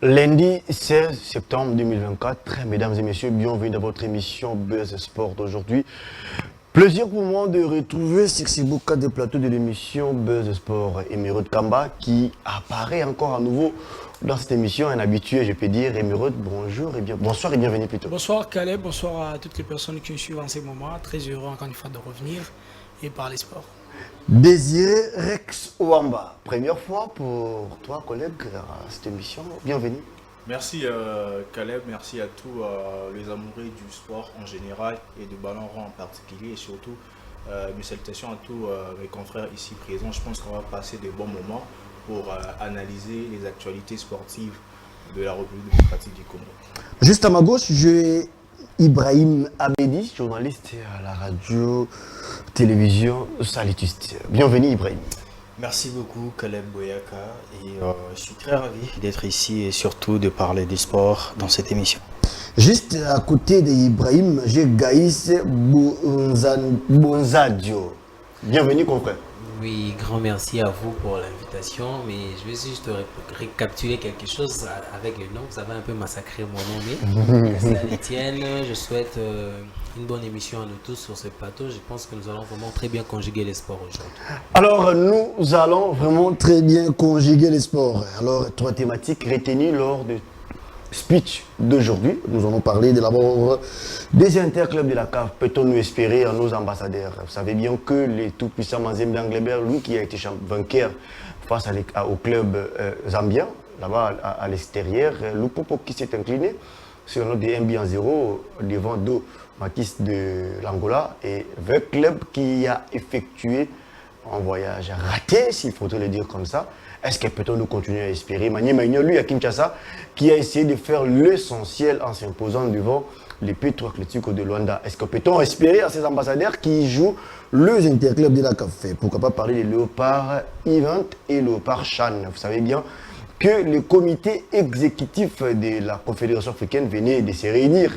Lundi 16 septembre 2024, mesdames et messieurs, bienvenue dans votre émission Buzz Sport d'aujourd'hui. Plaisir pour moi de retrouver sur ce beau cadre de plateau de l'émission Buzz Sport Emeraude Kamba qui apparaît encore à nouveau dans cette émission, un habitué, je peux dire. Emeraude, bonsoir et bienvenue plutôt. Bonsoir Caleb, bonsoir à toutes les personnes qui nous suivent en ces moments. Très heureux encore une fois de revenir et parler sport. Désiré Rex Ouamba, première fois pour toi, collègue, à cette émission. Bienvenue. Merci Caleb, merci à tous les amoureux du sport en général et de ballon rond en particulier et surtout mes salutations à tous mes confrères ici présents. Je pense qu'on va passer de bons moments pour analyser les actualités sportives de la République démocratique du Congo. Juste à ma gauche, j'ai Ibrahim Abedi, journaliste à la radio, télévision Salitiste. Bienvenue Ibrahim. Merci beaucoup Caleb Boyaka et je suis très ravi d'être ici et surtout de parler du sport dans cette émission. Juste à côté d'Ibrahim, j'ai Gaïs Bonzadio. Bienvenue confrère. Oui, grand merci à vous pour l'invitation, mais je vais juste récapituler quelque chose avec le nom. Vous avez un peu massacré mon nom, mais c'est à l'Étienne. Je souhaite une bonne émission à nous tous sur ce plateau. Je pense que nous allons vraiment très bien conjuguer les sports aujourd'hui. Alors, nous allons vraiment très bien conjuguer les sports. Alors, trois thématiques retenues lors de speech d'aujourd'hui. Nous allons parler de l'abord des interclubs de la CAF. Peut-on nous espérer à nos ambassadeurs? Vous savez bien que les tout-puissants Mazembe Anglebert, lui qui a été vainqueur face au club zambien, là-bas à l'extérieur, Lupopo qui s'est incliné sur notre des 1-0 devant Do Matisse de l'Angola et le club qui a effectué un voyage raté, s'il faudrait le dire comme ça. Est-ce que peut-on nous continuer à espérer? Manier Maignan, lui, à Kinshasa, qui a essayé de faire l'essentiel en s'imposant devant les Petro Atlético de Luanda. Est-ce que peut-on espérer à ces ambassadeurs qui jouent les interclubs de la CAF? Pourquoi pas parler des Léopard Event et Léopard Chan? Vous savez bien que le comité exécutif de la Confédération africaine venait de se réunir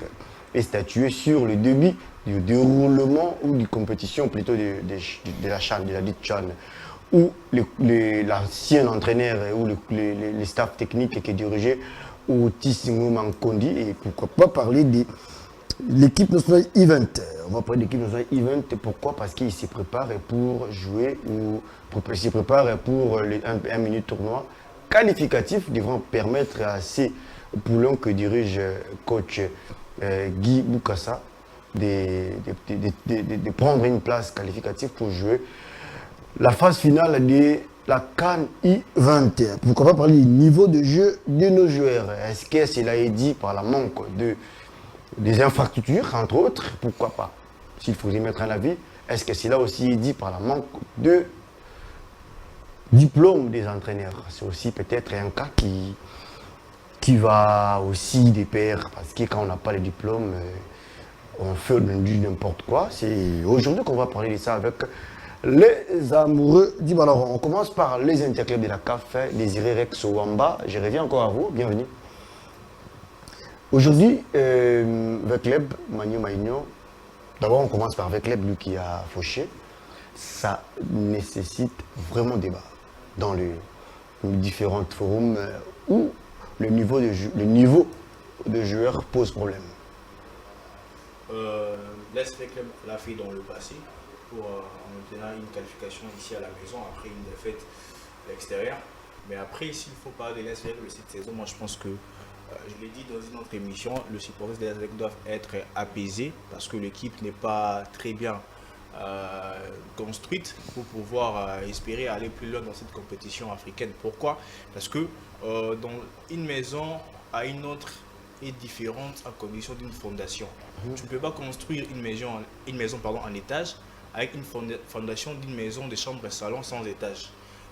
et statuer sur le début du déroulement ou de compétition plutôt de la Chan, de la dite Chan, où l'ancien entraîneur ou le staff technique qui est dirigé Otis Mankondi, et pourquoi pas parler de l'équipe nationale Event. On va parler de l'équipe nationale Event, pourquoi? Parce qu'il se prépare pour jouer ou se prépare pour un minute tournoi qualificatif devant permettre à ces poulons que dirige coach Guy Boukassa de prendre une place qualificative pour jouer la phase finale de la CAN I-20. Pourquoi pas parler du niveau de jeu de nos joueurs? Est-ce que cela est dit par la manque des infrastructures, entre autres? Pourquoi pas? S'il faut y mettre un avis, est-ce que cela aussi est dit par la manque de diplôme des entraîneurs? C'est aussi peut-être un cas qui va aussi de pair, parce que quand on n'a pas le diplôme, on fait du n'importe quoi. C'est aujourd'hui qu'on va parler de ça avec les amoureux du ballon. On commence par les interclubs de la CAF, Désiré Rex Ouamba. Je reviens encore à vous, bienvenue. Aujourd'hui, Vecleb, Magno Maignan, d'abord on commence par Vecleb, lui qui a fauché. Ça nécessite vraiment débat dans les différents forums où le niveau de joueurs pose problème. L'SP Club l'a fait dans le passé pour en obtenir une qualification ici à la maison après une défaite à l'extérieur. Mais après, s'il faut parler de l'SP Club cette saison, moi je pense que, je l'ai dit dans une autre émission, le supporter de l'SP doivent être apaisés parce que l'équipe n'est pas très bien construite pour pouvoir espérer aller plus loin dans cette compétition africaine. Pourquoi? Parce que dans une maison à une autre est différente en condition d'une fondation. Tu ne peux pas construire une maison en étage avec une fondation d'une maison de chambre et salon sans étage.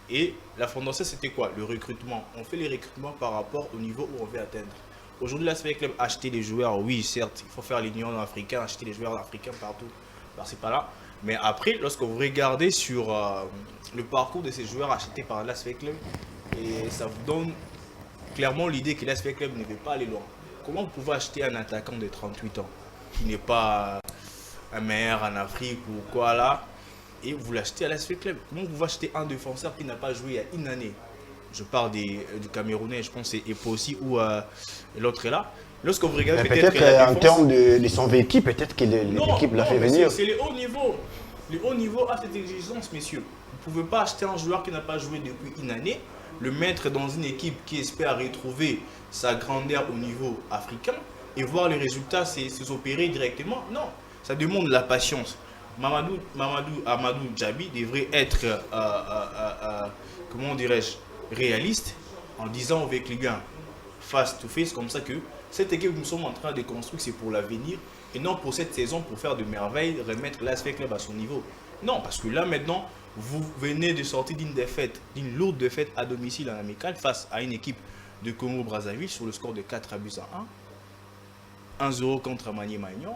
Et la fondation, c'était quoi? Le recrutement. On fait les recrutements par rapport au niveau où on veut atteindre. Aujourd'hui, l'Aspect Club acheter des joueurs, oui, certes, il faut faire l'union africaine, acheter des joueurs africains partout, par-ci par-là. Mais après, lorsque vous regardez sur le parcours de ces joueurs achetés par l'Aspect Club, et ça vous donne clairement l'idée que l'Aspect Club ne veut pas aller loin. Comment vous pouvez acheter un attaquant de 38 ans qui n'est pas un meilleur en Afrique ou quoi là, et vous l'achetez à l'Aspect Club? Comment vous pouvez acheter un défenseur qui n'a pas joué il y a une année? je parle du Camerounais, je pense que c'est Epossi ou l'autre est là. Lorsque vous regardez Peut-être la en défense, termes de son vécu, peut-être que l'équipe l'a fait mais venir. c'est le haut niveau. Le haut niveau a cette exigence, messieurs. Vous ne pouvez pas acheter un joueur qui n'a pas joué depuis une année, le mettre dans une équipe qui espère retrouver sa grandeur au niveau africain et voir les résultats s'opérer directement. Non, ça demande la patience. Amadou Djabi devrait être, comment dirais-je, réaliste en disant avec les gars face to face, comme ça que cette équipe que nous sommes en train de construire, c'est pour l'avenir et non pour cette saison pour faire de merveilles, remettre l'Asvel Club à son niveau. Non, parce que là maintenant, vous venez de sortir d'une défaite, d'une lourde défaite à domicile en amical face à une équipe de Congo-Brazzaville sur le score de 4-1. 1-0 contre Amani Magnon.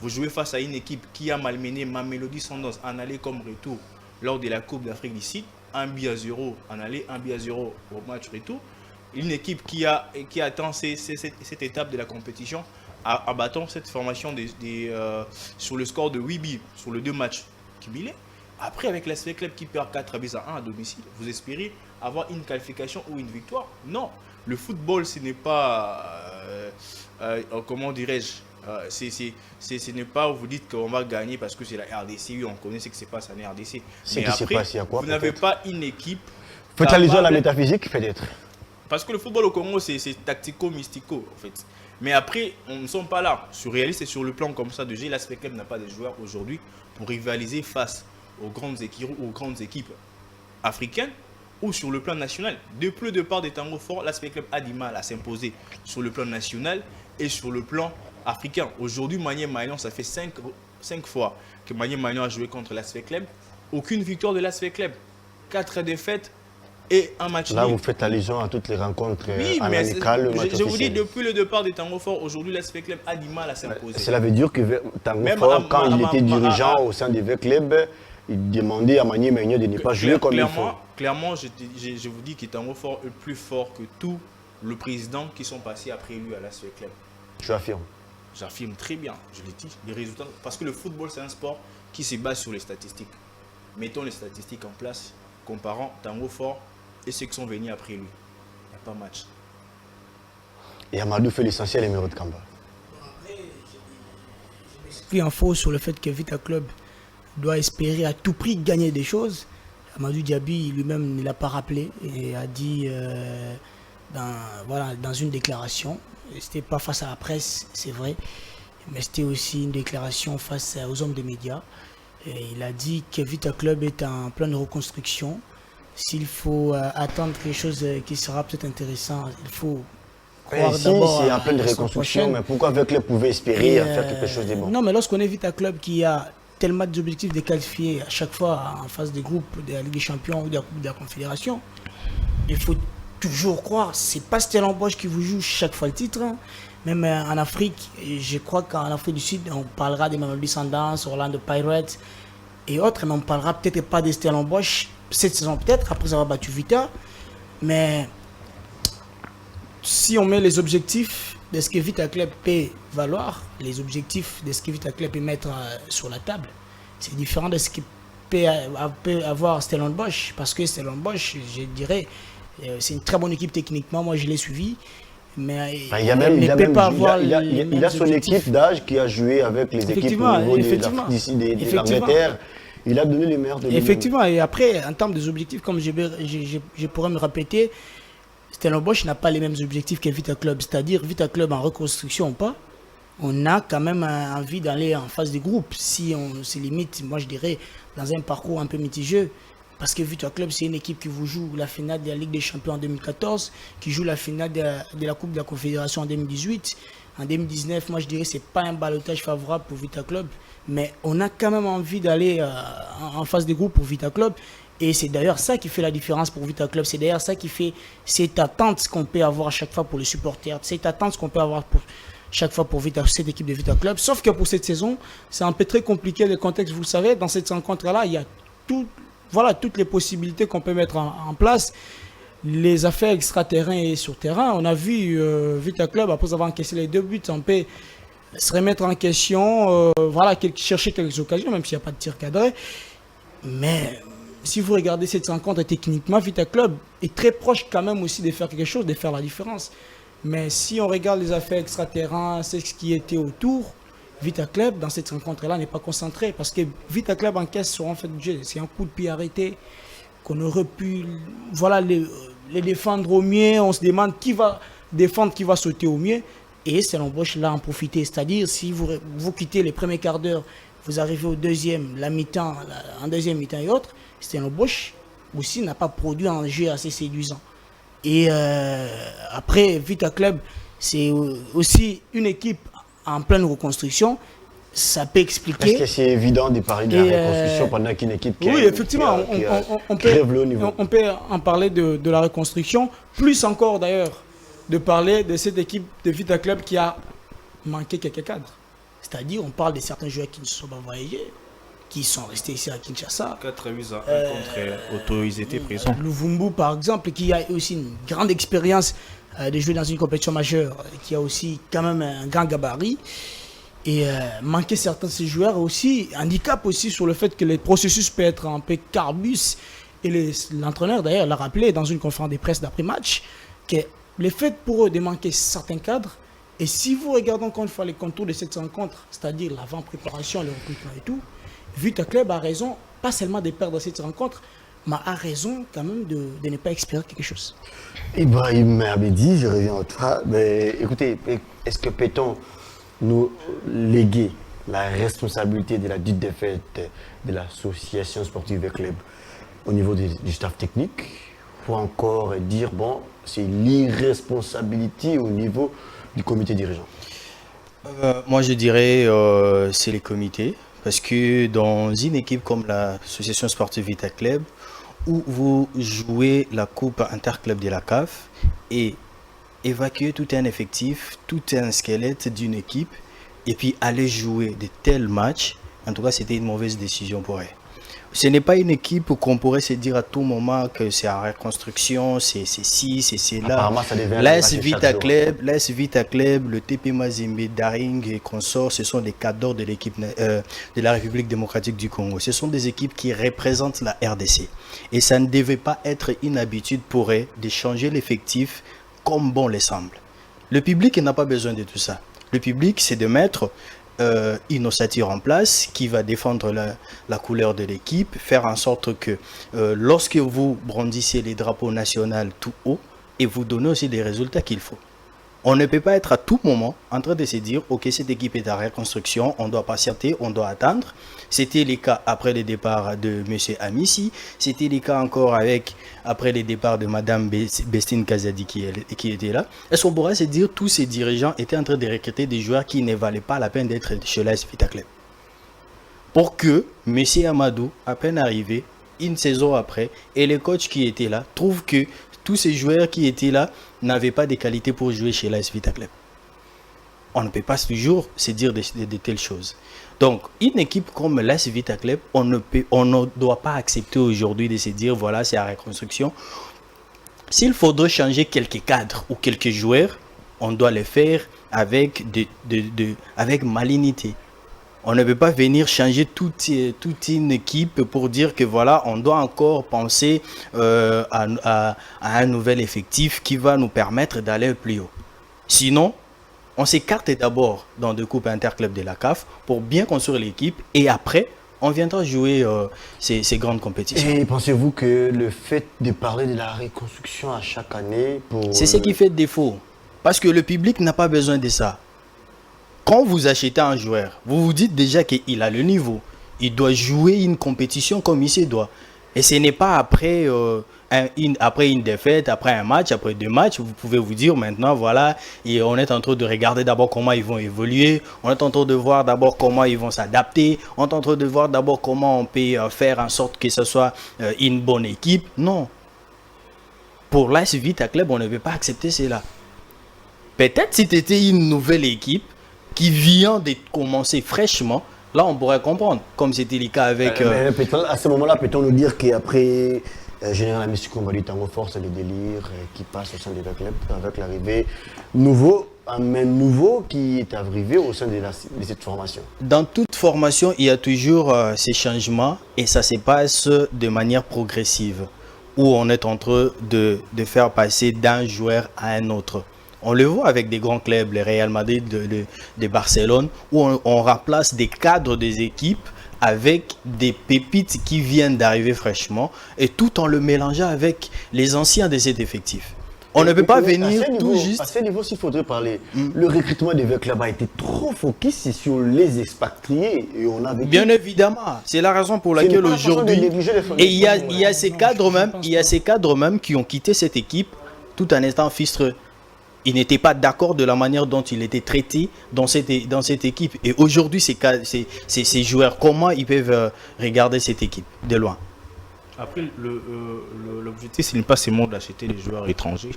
Vous jouez face à une équipe qui a malmené Mamelodi Sundowns en aller comme retour lors de la Coupe d'Afrique du Sud. 1-0 en aller, 1-0 au match retour. Une équipe qui atteint cette étape de la compétition en battant cette formation sur le score de 8 buts sur les 2 matchs cumulés. Après, avec l'Asvel Club qui perd 4-1 à domicile, vous espérez avoir une qualification ou une victoire? Non. Le football, ce n'est pas, comment dirais-je, ce n'est pas où vous dites qu'on va gagner parce que c'est la RDC. Oui, on connaît ce qui se passe en RDC. Mais après, vous n'avez pas une équipe. Faites allusion à la métaphysique, peut-être. Parce que le football au Congo, c'est tactico-mystico, en fait. Mais après, on ne sommes pas là. Sur réaliste et sur le plan comme ça de jeu, l'Asvel Club n'a pas de joueurs aujourd'hui pour rivaliser face aux grandes équipes africaines ou sur le plan national. Depuis le départ des Tango Fort, l'Asvel Club a du mal à s'imposer sur le plan national et sur le plan africain. Aujourd'hui, Manier Maignan, ça fait 5 fois que Manier Maignan a joué contre l'Asvel Club. Aucune victoire de l'Asvel Club. 4 défaites et un match. Là, vous faites allusion à toutes les rencontres en mais amical, le match je vous dis, officiel. depuis le départ des Tango Fort, aujourd'hui, l'Asvel Club a du mal à s'imposer. Cela veut dire que Tango Fort, quand il était dirigeant au sein du club, il demandait à Manier Maignan de ne pas jouer comme il faut. Clairement, je vous dis que Tango Fort est plus fort que tous les présidents qui sont passés après lui à l'Asvel Club. Tu affirmes? J'affirme très bien, je l'ai dit, les résultats. Parce que le football, c'est un sport qui se base sur les statistiques. Mettons les statistiques en place, comparant Tango Fort et ceux qui sont venus après lui. Il n'y a pas match. Et Amadou fait l'essentiel, numéro de Kamba. Pris en faux sur le fait que Vita Club doit espérer à tout prix gagner des choses. Amadou Djabi lui-même ne l'a pas rappelé et a dit dans une déclaration, c'était pas face à la presse, c'est vrai, mais c'était aussi une déclaration face aux hommes des médias. Et il a dit que Vita Club est en pleine reconstruction. S'il faut attendre quelque chose qui sera peut-être intéressant, il faut croire ici, d'abord c'est en pleine reconstruction, mais pourquoi avec le pouvait espérer faire quelque chose de bon? Non, mais lorsqu'on est Vita Club qui a tellement d'objectifs de qualifier à chaque fois en phase des groupes de la Ligue des Champions ou de la Coupe de la Confédération, il faut toujours croire. C'est pas Stellenbosch qui vous joue chaque fois le titre. Hein. Même en Afrique, je crois qu'en Afrique du Sud, on parlera des Mamelodi Sundowns, Orlando Pirates et autres, mais on ne parlera peut-être pas des Stellenbosch cette saison peut-être, après avoir battu Vita. Mais si on met les objectifs de ce que Vita Club peut valoir, les objectifs de ce que Vita Club peut mettre sur la table, c'est différent de ce que peut avoir Stellenbosch, parce que Stellenbosch, je dirais, c'est une très bonne équipe techniquement, moi je l'ai suivi, mais il a son équipe d'âge qui a joué avec les équipes au niveau de l'Angleterre. Il a donné les meilleurs de lui. Effectivement, et après, en termes des objectifs, comme je pourrais me répéter, Stellenbosch n'a pas les mêmes objectifs que Vita Club, c'est-à-dire Vita Club en reconstruction ou pas, on a quand même envie d'aller en phase de groupe. Si on se limite, moi je dirais, dans un parcours un peu mitigé, parce que Vita Club, c'est une équipe qui vous joue la finale de la Ligue des Champions en 2014, qui joue la finale de la Coupe de la Confédération en 2018. En 2019, moi je dirais que ce n'est pas un ballottage favorable pour Vita Club, mais on a quand même envie d'aller en phase de groupe pour Vita Club. Et c'est d'ailleurs ça qui fait la différence pour Vita Club. C'est d'ailleurs ça qui fait cette attente qu'on peut avoir à chaque fois pour les supporters, cette attente qu'on peut avoir pour chaque fois pour cette équipe de Vita Club. Sauf que pour cette saison, c'est un peu très compliqué le contexte, vous le savez. Dans cette rencontre-là, il y a toutes les possibilités qu'on peut mettre en place. Les affaires extra-terrain et sur terrain. On a vu Vita Club, après avoir encaissé les 2 buts, on peut se remettre en question, chercher quelques occasions, même s'il n'y a pas de tir cadré. Mais si vous regardez cette rencontre techniquement, Vita Club est très proche quand même aussi de faire quelque chose, de faire la différence. Mais si on regarde les affaires extra-terrain, c'est ce qui était autour, Vita Club dans cette rencontre-là n'est pas concentré parce que Vita Club encaisse sur en fait du jeu. C'est un coup de pied arrêté qu'on aurait pu les défendre au mieux. On se demande qui va défendre, qui va sauter au mieux. Et Stellenbosch là en profiter. C'est-à-dire si vous quittez les premiers quarts d'heure, vous arrivez au deuxième, la mi-temps, en deuxième mi-temps et autres, Stellenbosch aussi n'a pas produit un jeu assez séduisant. Et après, Vita Club, c'est aussi une équipe en pleine reconstruction. Ça peut expliquer. Est-ce que c'est évident de parler de la reconstruction pendant qu'une équipe qui oui, effectivement, on peut en parler de la reconstruction. Plus encore d'ailleurs, de parler de cette équipe de Vita Club qui a manqué quelques cadres. C'est-à-dire, on parle de certains joueurs qui ne sont pas voyagés, qui sont restés ici à Kinshasa. 4 buts à 1 contre Auto, ils étaient présents. Luvumbu, par exemple, qui a aussi une grande expérience de jouer dans une compétition majeure, qui a aussi quand même un grand gabarit. Et manquer certains de ces joueurs aussi, handicap aussi sur le fait que le processus peut être un peu carbus. Et l'entraîneur d'ailleurs l'a rappelé dans une conférence de presse d'après-match, que le fait pour eux de manquer certains cadres, et si vous regardez encore une fois les contours de cette rencontre, c'est-à-dire l'avant-préparation, le recrutement et tout, Vita Club a raison, pas seulement de perdre cette rencontre, mais a raison quand même de ne pas espérer quelque chose. Ibrahim Abedi, je reviens à toi. Mais écoutez, est-ce que peut-on nous léguer la responsabilité de la dite défaite de l'association sportive des clubs au niveau du staff technique pour encore dire, bon, c'est l'irresponsabilité au niveau du comité dirigeant? Moi, je dirais c'est les comités. Parce que dans une équipe comme l'association sportive Vita Club, où vous jouez la coupe interclub de la CAF et évacuer tout un effectif, tout un squelette d'une équipe, et puis aller jouer de tels matchs, en tout cas, c'était une mauvaise décision pour eux. Ce n'est pas une équipe qu'on pourrait se dire à tout moment que c'est en reconstruction, c'est ci, c'est là. L'AS Vita Club, le TP Mazembe, Daring et consorts, ce sont des cadres de l'équipe de la République démocratique du Congo. Ce sont des équipes qui représentent la RDC. Et ça ne devait pas être une habitude pour eux de changer l'effectif comme bon les semble. Le public n'a pas besoin de tout ça. Le public, c'est de mettre une ossature en place qui va défendre la couleur de l'équipe, faire en sorte que lorsque vous brandissez les drapeaux nationaux tout haut, et vous donnez aussi les résultats qu'il faut. On ne peut pas être à tout moment en train de se dire ok, cette équipe est en reconstruction, on doit patienter, on doit attendre. C'était le cas après le départ de M. Amissi, c'était le cas encore après le départ de Mme Bestine Kazadi qui était là. Est-ce qu'on pourrait se dire tous ces dirigeants étaient en train de recruter des joueurs qui ne valaient pas la peine d'être chez l'AS Vita Club? Pour que M. Amadou, à peine arrivé, une saison après, et les coachs qui étaient là, trouvent que tous ces joueurs qui étaient là n'avaient pas de qualité pour jouer chez l'AS Vita Club. On ne peut pas toujours se dire de telles choses. Donc, une équipe comme l'AS Vita Club, on ne doit pas accepter aujourd'hui de se dire voilà, c'est la reconstruction. S'il faudrait changer quelques cadres ou quelques joueurs, on doit le faire avec malignité. On ne peut pas venir changer toute une équipe pour dire que voilà, on doit encore penser à un nouvel effectif qui va nous permettre d'aller plus haut. Sinon, on s'écarte d'abord dans deux coupes interclubs de la CAF pour bien construire l'équipe et après, on viendra jouer ces grandes compétitions. Et pensez-vous que le fait de parler de la reconstruction à chaque année c'est ce qui fait défaut. Parce que le public n'a pas besoin de ça. Quand vous achetez un joueur, vous vous dites déjà qu'il a le niveau. Il doit jouer une compétition comme il se doit. Et ce n'est pas après une défaite, après un match, après deux matchs, vous pouvez vous dire maintenant, voilà, et on est en train de regarder d'abord comment ils vont évoluer, on est en train de voir d'abord comment ils vont s'adapter, on est en train de voir d'abord comment on peut faire en sorte que ce soit une bonne équipe. Non. Pour l'AS Vita Club, on ne peut pas accepter cela. Peut-être si c'était une nouvelle équipe, qui vient de commencer fraîchement, là on pourrait comprendre, comme c'était le cas avec... à ce moment-là, peut-on nous dire qu'après Général Amissi Kombali Tango Force, les délires qui passent au sein des clubs, avec l'arrivée nouveau un main nouveau qui est arrivé au sein de cette formation. Dans toute formation, il y a toujours ces changements et ça se passe de manière progressive, où on est en train de faire passer d'un joueur à un autre. On le voit avec des grands clubs, le Real Madrid de Barcelone, où on remplace des cadres des équipes avec des pépites qui viennent d'arriver fraîchement et tout en le mélangeant avec les anciens de cet effectif. On ne peut pas venir tout juste... À ce niveau, s'il faudrait parler, le recrutement des clubs a été trop focus sur les expatriés. Et on avait Bien évidemment, c'est la raison pour laquelle aujourd'hui... Et il y a ces cadres même qui ont quitté cette équipe tout en étant fistreux. Ils n'étaient pas d'accord de la manière dont il était traité dans cette équipe. Et aujourd'hui, ces joueurs, comment ils peuvent regarder cette équipe de loin? Après, l'objectif, ce n'est pas seulement d'acheter des joueurs étrangers,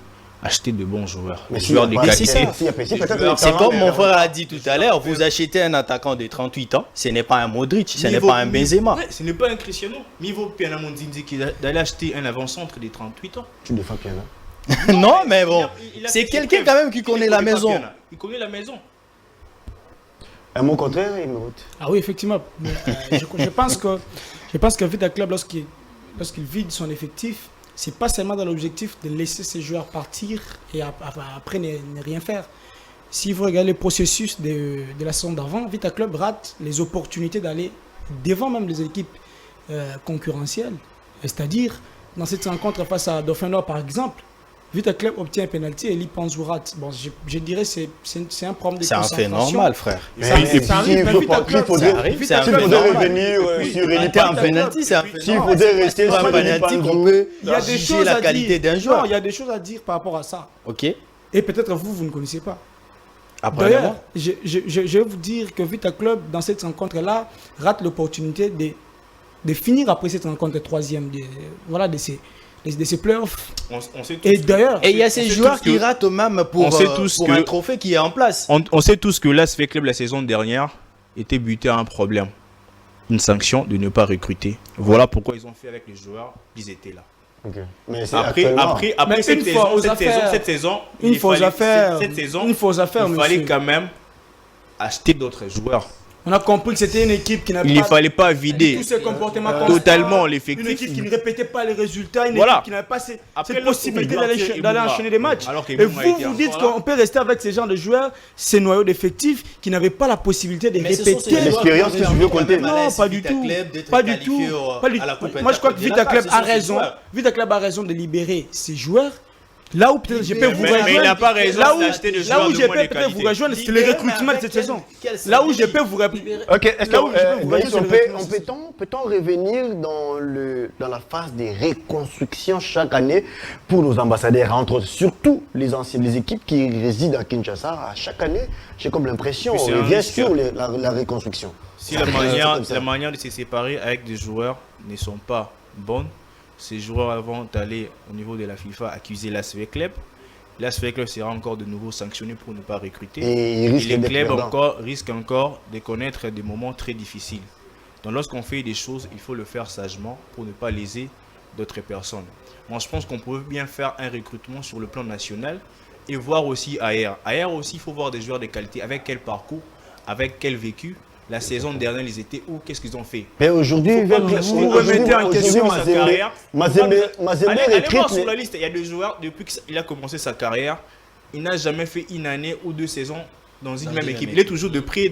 acheter de bons joueurs. Mais Des joueurs de qualité. C'est comme mon frère a dit tout à l'heure, vous achetez un attaquant de 38 ans, ce n'est pas un Modric, ce n'est pas un Benzema. Ouais, ce n'est pas un Cristiano. Mais il vaut Piana Mondinzi d'aller acheter un avant-centre de 38 ans. Tu défends Piana. Non, mais bon, c'est quelqu'un quand même qui connaît la maison. Il connaît la maison. Un mot contraire, il me Ah oui, effectivement. Mais, je pense que Vita Club, lorsqu'il vide son effectif, c'est pas seulement dans l'objectif de laisser ses joueurs partir et après ne rien faire. Si vous regardez le processus de la saison d'avant, Vita Club rate les opportunités d'aller devant même les équipes concurrentielles. C'est-à-dire, dans cette rencontre face à Dauphin Nord, par exemple, Vita Club obtient un penalty et Eli Panzu rate. Bon, je dirais que c'est un problème de C'est un concentration. fait normal, frère. Ça arrive, il faudrait revenir sur Eli Panzu. S'il faudrait rester sur Eli Panzu, Il y a des choses la à qualité dire. d'un joueur. Non, il y a des choses à dire par rapport à ça. Ok. Et peut-être vous ne connaissez pas. Après, D'ailleurs, je vais vous dire que Vita Club, dans cette rencontre-là, rate l'opportunité de finir après cette rencontre troisième de ces playoffs. On sait tous Et d'ailleurs, et il y a ces joueurs qui ratent même pour un trophée qui est en place. On sait tous que l'ASV Club la saison dernière était buté à un problème. Une sanction de ne pas recruter. Voilà pourquoi ils ont fait avec les joueurs, ils étaient là. Okay. Mais c'est Après cette saison, il fallait quand même acheter d'autres joueurs. on a compris que c'était une équipe qui n'avait Il ne fallait pas vider tous ces comportements totalement une l'effectif. équipe qui ne répétait pas les résultats, une Voilà. équipe qui n'avait pas cette Après, possibilité lorsqu'on d'aller fait enchaîner des matchs. alors que Et Bouma était vous dites encore là. qu'on peut rester avec ces genres de joueurs, ces noyaux d'effectifs qui n'avaient pas la possibilité de répéter. L'expérience que tu veux compter. Non, pas du tout. Pas du tout. Pas du tout. Moi, je crois que Vita Club a raison. Vita Club a raison de libérer ses joueurs. Là où peut-être je peux vous rejoindre. Mais il n'a pas raison d'acheter des joueurs Là où de je moins de peux peut-être vous qualité. rejoindre, c'est le recrutement de cette saison. Là où je peux vous répondre. Ok, est-ce Là où je peux vous que rejoindre, peut-on revenir dans la phase de reconstruction chaque année pour nos ambassadeurs, entre autres, surtout les équipes qui résident à Kinshasa, à chaque année, j'ai comme l'impression, Puis on c'est un revient risque. sur la reconstruction. Si C'est la manière de se séparer avec des joueurs ne sont pas bonnes, ces joueurs vont aller au niveau de la FIFA accuser l'ASV Club. L'ASV Club sera encore de nouveau sanctionné pour ne pas recruter. Et ils risquent les d'être clubs perdants. risquent encore de connaître des moments très difficiles. Donc lorsqu'on fait des choses, il faut le faire sagement pour ne pas léser d'autres personnes. Moi je pense qu'on peut bien faire un recrutement sur le plan national et voir aussi ailleurs. Ailleurs aussi, il faut voir des joueurs de qualité. Avec quel parcours, avec quel vécu. La saison dernière, ils étaient où? Qu'est-ce qu'ils ont fait? Mais aujourd'hui, vous remettez en question sa carrière. Mazembe Allez voir recrute. sur la liste, il y a des joueurs, depuis qu'il a commencé sa carrière, il n'a jamais fait une année ou 2 saisons dans une même équipe. Il est toujours de près.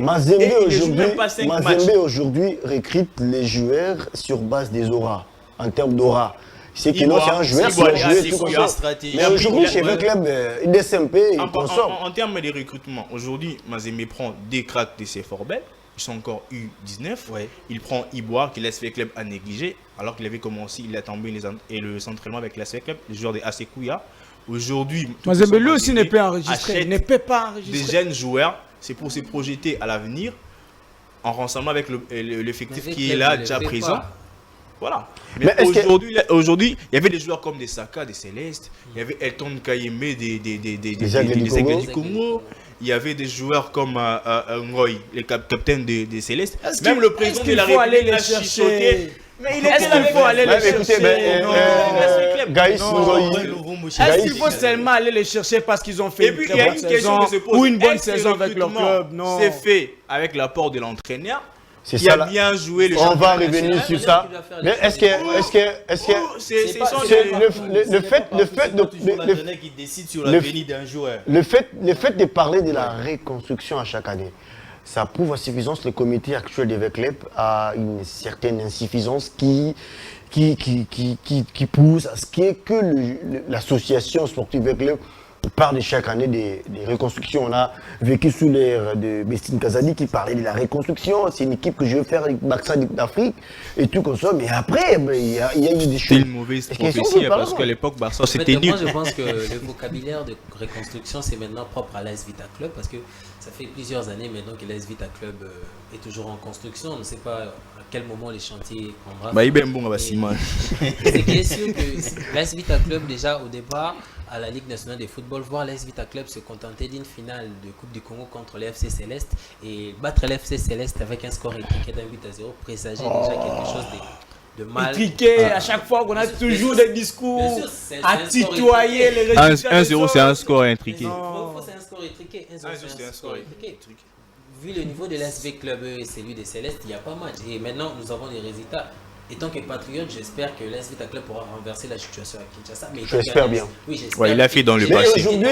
Mazembe Et il ne joue même pas 5 matchs. aujourd'hui recrute les joueurs sur base des auras, en termes d'aura. C'est que non, c'est un joueur, c'est Ivoire, un joueur, tout comme ça. stratégie. Mais aujourd'hui, chez le club, DSMP, il consomme. En termes de recrutement, aujourd'hui, Mazembe prend des cracks de ses Forbel. Ils sont encore U19. Ouais. Il prend Iboire qui laisse le club à négliger. Alors qu'il avait commencé, il a tombé le s'entraînement avec l'ASV Club, les joueurs de AC Kouya. Aujourd'hui, Mazembe lui aussi ne peut enregistrer. Il achète ne peut pas des enregistrer. jeunes joueurs. C'est pour se projeter à l'avenir en rassemblant avec l'effectif Mais qui le est là club ne déjà le fait présent. pas. Voilà. Mais Mais est-ce que- aujourd'hui, il y avait des joueurs comme des Saka, des Célestes, il y avait Elton Kayeme des Aigles du Congo. du Congo, il y avait des joueurs comme Ngoy, le capitaine des Célestes. Est-ce Même qu'il- le président est-ce de la qu'il faut aller République les a chercher? chuchoté Mais il Est-ce qu'il faut aller les écoutez, chercher? Gaïs Ngoï, Est-ce qu'il faut seulement aller les chercher parce qu'ils ont fait Et puis, il y a une question qui se pose. ou une bonne Est-ce que saison le avec leur recrutement club? Non. C'est fait avec l'apport de l'entraîneur c'est qui ça a là. bien joué le On va championnat revenir national. sur ça. Mais est-ce que C'est le fait de qui décide sur le- l'avenir d'un joueur. le fait de parler de la reconstruction à chaque année, ça prouve à suffisance le comité actuel des clubs a une certaine insuffisance qui pousse à ce que l'association sportive des clubs parle de chaque année des reconstructions. On a vécu sous l'ère de Bestine Kazadi qui parlait de la reconstruction. C'est une équipe que je veux faire avec Barça d'Afrique et tout comme ça. Mais après, il y a eu des C'est choses. une mauvaise Est-ce qu'il y a des prophétie choses parce par qu'à là? l'époque, Barça, En fait, c'était nul. moi, je pense que le vocabulaire de reconstruction, c'est maintenant propre à l'AS Vita Club parce que ça fait plusieurs années maintenant que l'AS Vita Club est toujours en construction. On ne sait pas à quel moment les chantiers prendront. Bah, il est bon, bah, Simon. C'est bien sûr que l'AS Vita Club, déjà au départ, à la Ligue nationale de football, voir l'AS Vita Club se contenter d'une finale de Coupe du Congo contre l'FC Céleste et battre l'FC Céleste avec un score étriqué d'un 8-0 présageait déjà quelque chose de mal. Étriqué, à chaque fois qu'on a toujours des discours Bien sûr, c'est à un score tutoyer étriqué. les résultats. 1-0, c'est un score intriqué. C'est un score étriqué. 1-0, c'est un score étriqué. Vu le niveau de l'ASV Club et celui des Célestes, il n'y a pas match. Et maintenant, nous avons des résultats. Et tant que patriote, j'espère que l'AS Vita Club pourra renverser la situation à Kinshasa. Mais J'espère bien. Oui, j'espère. Ouais, il a fait dans le Mais passé. aujourd'hui,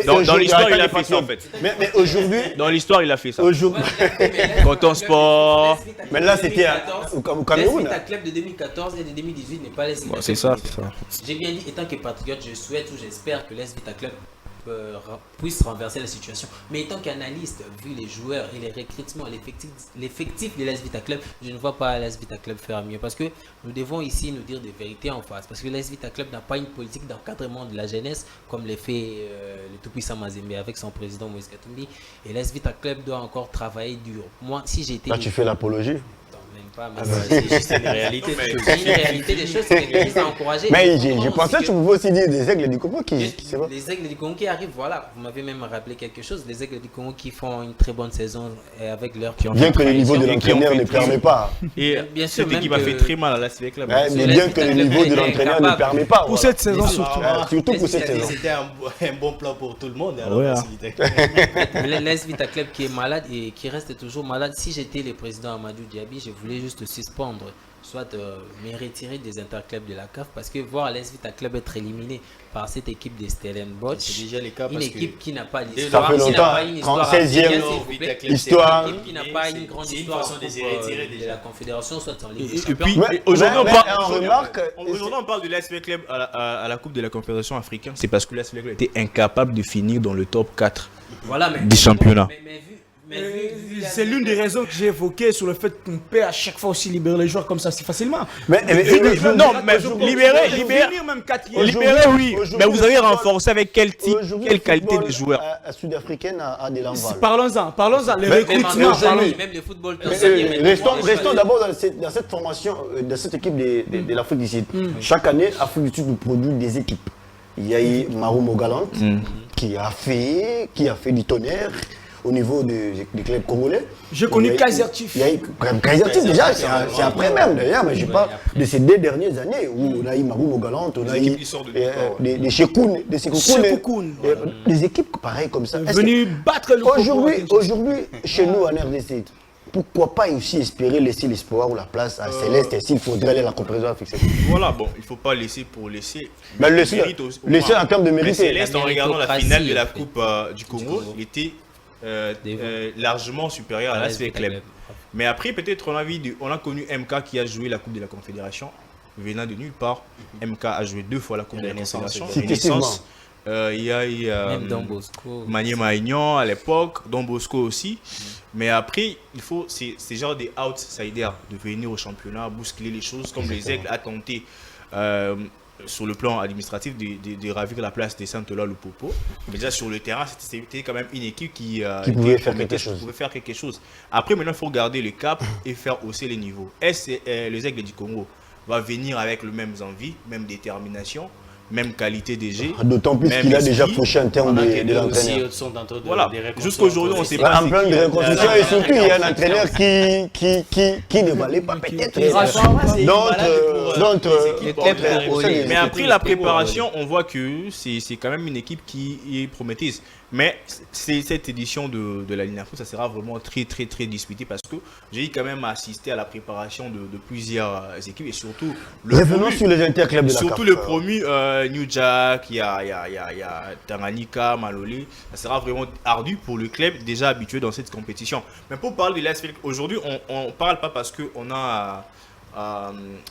Dans aujourd'hui- l'histoire, il a attendez, fait ça en fait. Mais aujourd'hui, Dans l'histoire, il a fait ça. aujourd'hui, Canton Sport. Mais là, c'était au Cameroun. L'AS Vita Club de 2014 et de 2018 n'est pas l'AS Vita Club. C'est ça, de c'est ça. J'ai bien dit, étant que patriote, je souhaite ou j'espère que l'AS Vita Club puisse renverser la situation. Mais étant qu'analyste, vu les joueurs et les recrutements, l'effectif de l'AS Vita Club, je ne vois pas l'AS Vita Club faire mieux. Parce que nous devons ici nous dire des vérités en face. Parce que l'AS Vita Club n'a pas une politique d'encadrement de la jeunesse comme le fait le tout-puissant Mazembe avec son président Moïse Katumbi. Et l'AS Vita Club doit encore travailler dur. Moi, si j'étais... Là, tu fais l'apologie. Même pas, mais c'est juste une réalité. C'est une réalité des choses, c'est quelque chose à encourager. Mais j'ai pensé que tu pouvais aussi dire des aigles du Congo qui c'est bon. Les aigles du Congo qui arrivent, voilà. Vous m'avez même rappelé quelque chose. Les aigles du Congo qui font une très bonne saison et avec leur... Bien que le niveau de l'entraîneur ne permet pas. Et Bien sûr, cette même équipe a fait que- très mal à l'AS Vita Club. Ouais, mais bien que le niveau de l'entraîneur ne permet pas. Pour voilà. cette saison Bien sûr. surtout. Surtout pour cette saison. C'était un bon plan pour tout le monde. Alors, Ouais, l'AS Vita Club. L'AS Vita Club qui est malade et qui reste toujours malade. Si j'étais le président Amadou Diaby, je voulais juste suspendre, soit me retirer des interclubs de la CAF parce que voir l'AS Vita Club être éliminé par cette équipe des Stellenbosch, C'est déjà le cas une parce équipe que qui n'a pas Ça d'histoire, fait qui n'a longtemps, pas une histoire 36e africaine, s'il vous plaît. histoire. Une équipe qui n'a pas une grande c'est une histoire façon de se retirer de déjà. la Confédération, soit en Ligue des Et Champions. puis, Mais- aujourd'hui, on mais parle. on remarque. Aujourd'hui, on parle de l'AS Vita Club à la Coupe de la Confédération africaine. C'est parce que l'AS Vita Club était incapable de finir dans le top 4 Voilà, mais du championnat. C'est l'une des raisons que j'ai évoquées sur le fait qu'on peut à chaque fois aussi libérer les joueurs comme ça si facilement. Non, mais libérer, même quatrième. libérer, oui. Aujourd'hui, Mais vous avez le football- renforcé avec quel type, Aujourd'hui, quelle le qualité football, de joueur? Sud-africaine a de l'envol. Parlons-en, les Mais- recrutements. aujourd'hui- Même le football Mais, tanzanien, Restons d'abord dans cette formation, dans cette équipe de l'Afrique du Sud. Chaque année, l'Afrique du Sud nous produit des équipes. Il y a eu Marumo Galant qui a fait du tonnerre au niveau du club congolais. J'ai connu Il y a eu- Kaiser Chiefs. Il y a eu Kaiser Chiefs déjà, c'est après même d'ailleurs, mais je parle de ces 2 dernières années où on a eu Marumo Galant, on a eu équipes qui sortent de l'histoire. des Shekoun, des Sekoukoun, Sekoukoun, des équipes pareilles comme ça. Est-ce que- Venu battre le Aujourd'hui, chez nous en RDC, pourquoi pas aussi espérer laisser l'espoir ou la place à Céleste s'il faudrait aller à la comparaison avec Céleste. Voilà, bon, il ne faut pas laisser pour laisser. Mais laisser Mérite en termes de Mais mérite. Céleste, en regardant la finale de la méritocratie, Coupe du Congo, il était largement supérieur à l'AS Vita Club. Mais après, peut-être, on a connu MK qui a joué la Coupe de la Confédération, venant de nulle part. MK a joué 2 fois la Coupe de la Confédération. Successivement. Renaissance. Il y a eu Même Don Bosco. Manier Maignan à l'époque, Don Bosco aussi. Mais après, il faut, c'est genre des outsiders de venir au championnat, bousculer les choses, comme les Aigles a tenté sur le plan administratif de ravir la place des Santola Lupopo. Mais déjà sur le terrain, c'était quand même une équipe qui pouvait faire quelque chose. pouvait faire quelque chose. Après, maintenant, il faut garder le cap et faire hausser les niveaux. Est-ce que les Aigles du Congo va venir avec le même envie, même détermination même qualité DG. D'autant plus même qu'il a déjà esprit. fauché en termes Pendant que de les l'entraîneur. aussi sont en train de Voilà. de reconstruire Jusqu'aujourd'hui, on encore sait les pas. En plein de reconstruction et surtout, il y a un entraîneur qui ne valait pas peut-être Mais après la préparation, on voit que c'est quand même une équipe qui est prometteuse. Mais cette édition de la Ligue Foot, ça sera vraiment très très très disputée parce que j'ai quand même assisté à la préparation de plusieurs équipes et surtout Revenons sur les interclubs de la surtout CAF. le promu New Jack, il y a Tanganyika, Malolé. Ça sera vraiment ardu pour le club déjà habitué dans cette compétition. Mais pour parler de l'AS, aujourd'hui on parle pas parce qu'on a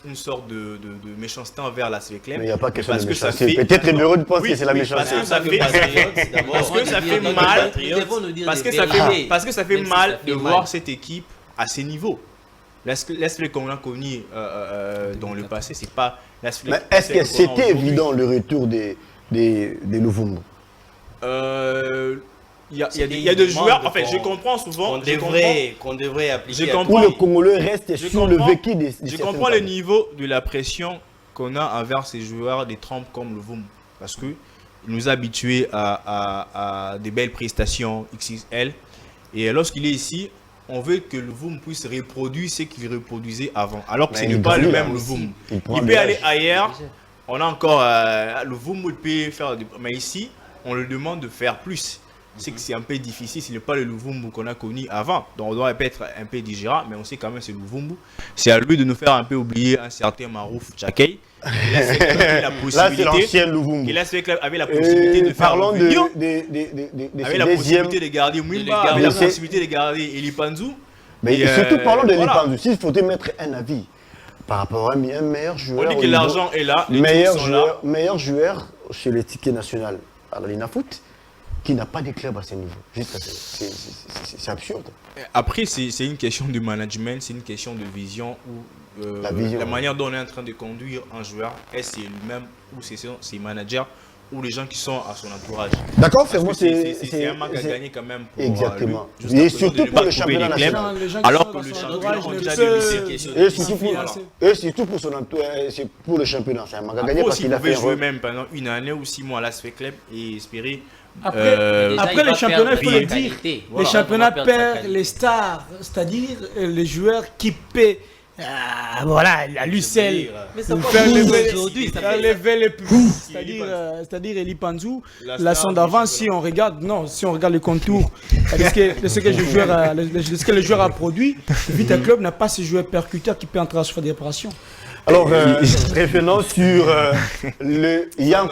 une sorte de méchanceté envers la Club. Mais il n'y a pas question parce de que ça méchanceté. fait Peut-être Emeraude de penser Oui, que c'est la oui, méchanceté. parce que ça fait mal. Parce que ça fait mal de voir cette équipe à ces niveaux. L'AS qu'on a connu dans le passé, c'est pas l'AS. Mais est-ce que c'était évident le retour des Louvumbu? Il y a des joueurs, en fait, je comprends souvent. Qu'on devrait appliquer. Je Où comprends. le Congolais reste Je sur le comprends- vécu des Je certaines comprends le années. niveau de la pression qu'on a envers ces joueurs des trempes comme le VUM. Parce qu'il nous a habitués à des belles prestations XXL. Et lorsqu'il est ici, on veut que le VUM puisse reproduire ce qu'il reproduisait avant. Alors que Mais ce il n'est pas le grandit, là, même le aussi. VUM. Il prend Il de peut aller l'âge. ailleurs. On a encore le VUM, il peut faire. Mais ici, on le demande de faire plus. C'est que c'est un peu difficile, ce n'est pas le Luvumbu qu'on a connu avant. Donc on doit être un peu digérant, mais on sait quand même que c'est le Luvumbu. C'est à lui de nous faire un peu oublier un certain Marouf Tchakei. Là, c'est l'ancien Louvumbu. Et là, c'est avait la possibilité de faire Parlons le Vignon, de avait ce la deuxième. possibilité de garder Mwimba, avait la possibilité de garder Elipanzu. Mais Et, surtout, parlons de voilà. Lipanzu. S'il faut te mettre un avis par rapport à un meilleur joueur. On dit au que niveau- l'argent est là, les trucs sont là. meilleur joueur chez les tickets nationaux à la Lina Foot qui n'a pas de club à ce niveau. Juste, c'est absurde. Après, c'est une question de management, c'est une question de vision où la manière dont on est en train de conduire un joueur, est-ce c'est lui-même ou c'est ses managers ou les gens qui sont à son entourage. D'accord, Parce que c'est c'est un manque à gagner quand même pour exactement. lui, jusqu'à Et présent, surtout de ne pour pas le trouver championnat les clubs. national. Les gens qui Alors sont que dans le son championnat, entourage, on le déjà seul- dévissé. Et surtout pour le championnat, c'est un manque à gagner Après parce aussi, qu'il il a fait pouvait un jouer rôle. même pendant une année ou 6 mois à l'AS Club et espérer. Après, Déjà, après il les va championnats, il faut perdre le sa dire, qualité. les Voilà, championnats il va perdre sa perdent qualité. les stars, c'est-à-dire les joueurs qui paient. Voilà, la Lucelle. Mais ça Pour va faire pas lever aujourd'hui, ça faire fait- lever les plus, c'est-à-dire Eli Panzou, la sonde d'avant, si on regarde le contour de ce que le joueur a produit, Vita Club n'a pas ce joueur percuteur qui peut entrer à surface de réparation. Alors, revenons sur il y a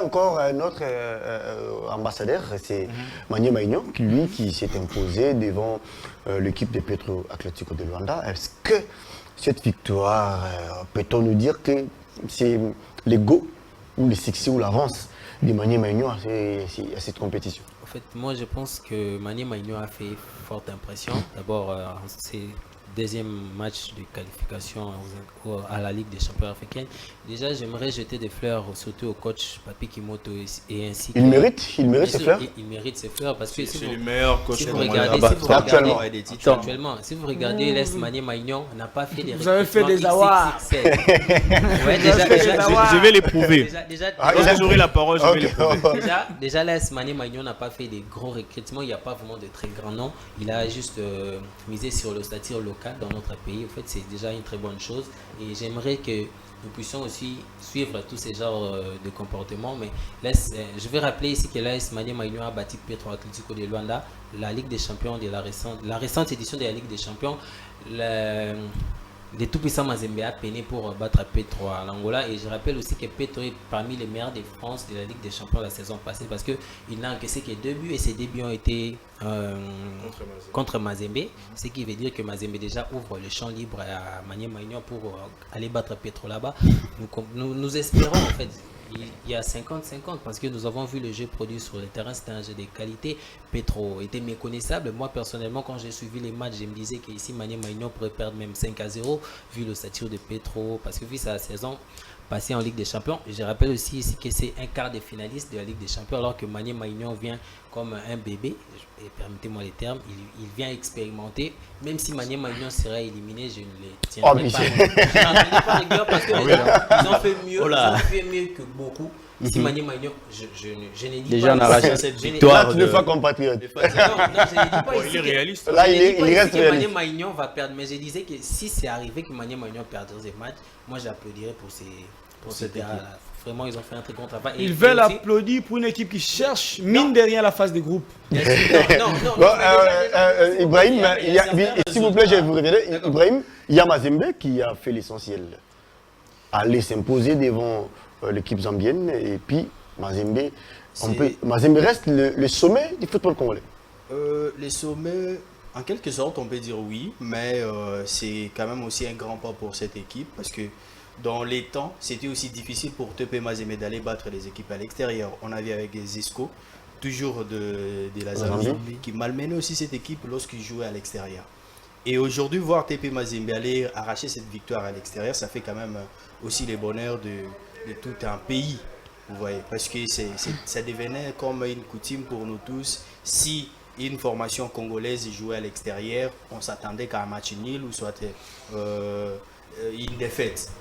encore un autre ambassadeur, c'est Magne Maignan, qui s'est imposé devant l'équipe de Petro Atlético de Luanda. Est-ce que cette victoire, peut-on nous dire que c'est l'ego ou le succès ou l'avance de Magne Maignan à cette compétition? En fait, moi je pense que Mané Maignan a fait forte impression. D'abord, c'est deuxième match de qualification à la Ligue des champions africains. Déjà, j'aimerais jeter des fleurs surtout au coach Papi Kimoto et ainsi Il mérite ses fleurs. Il mérite ses fleurs parce que C'est le meilleur coach si vous au monde. regardez, actuellement, si vous regardez l'Est Mané Maignan n'a pas fait des Vous avez fait des recrutements awards. XXL. Ouais, Je vais l'éprouver. déjà, Lorsque j'aurai la parole, je vais l'éprouver. Déjà l'AS Mané Maignan n'a pas fait des gros recrutements, il n'y a pas vraiment de très grands noms. Il a juste misé sur le statut local dans notre pays. En fait, c'est déjà une très bonne chose. Et j'aimerais que nous puissions aussi suivre tous ces genres de comportements. Mais je vais rappeler ici que l'AS Mané Maignan a battu Petro Atlético de Luanda, la Ligue des Champions de la récente édition de la Ligue des Champions. Les tout-puissants Mazembe a peiné pour battre Petro à l'Angola. Et je rappelle aussi que Petro est parmi les meilleurs de France de la Ligue des Champions la saison passée parce qu'il n'a encaissé que 2 buts et ces 2 buts ont été contre Mazembe. Ce qui veut dire que Mazembe déjà ouvre le champ libre à Magne Maignan pour aller battre Petro là-bas. Nous espérons en fait. Il y a 50-50 parce que nous avons vu le jeu produit sur le terrain, c'était un jeu de qualité. Petro était méconnaissable. Moi personnellement, quand j'ai suivi les matchs, je me disais qu'ici Magne Maignan pourrait perdre même 5-0 vu le statut de Petro parce que vu sa saison passer en Ligue des Champions. Je rappelle aussi ici que c'est un quart des finalistes de la Ligue des Champions, alors que Maniema Maignan vient comme un bébé, et permettez-moi les termes, il vient expérimenter. Même si Maniema Maignan serait éliminé, je ne les tiendrai pas rigueur parce qu'ils ont fait mieux, que beaucoup. Si Maniema Maignan, je n'ai dit déjà pas... on a arraché cette Là, victoire. tu ne fais compatriote. Non, je ne dis pas Bon, ici il est que- réaliste. Là, je il ne dis pas ici reste que réaliste. Maniema Maignan va perdre, mais je disais que si c'est arrivé que Maniema Maignan perdrait ces matchs, moi j'applaudirais pour cette gars-là. Vraiment, ils ont fait un très grand travail. Et Ils veulent aussi- applaudir pour une équipe qui cherche, mine de rien, la phase des groupes. Non, Bon, Ibrahim, s'il vous plaît, je vais vous révéler. Ibrahim, il y a Mazembe qui a fait l'essentiel. Aller s'imposer devant l'équipe zambienne. Et puis, Mazembe reste le sommet du football congolais. Les sommets, en quelque sorte, on peut dire oui, mais c'est quand même aussi un grand pas pour cette équipe parce que dans les temps, c'était aussi difficile pour TP Mazembe d'aller battre les équipes à l'extérieur. On avait avec Zesco, toujours de la Zambie, qui malmenait aussi cette équipe lorsqu'il jouait à l'extérieur. Et aujourd'hui, voir TP Mazembe aller arracher cette victoire à l'extérieur, ça fait quand même aussi le bonheur de tout un pays. Vous voyez, parce que ça devenait comme une coutume pour nous tous. Si une formation congolaise jouait à l'extérieur, on s'attendait qu'à un match nul ou soit une défaite.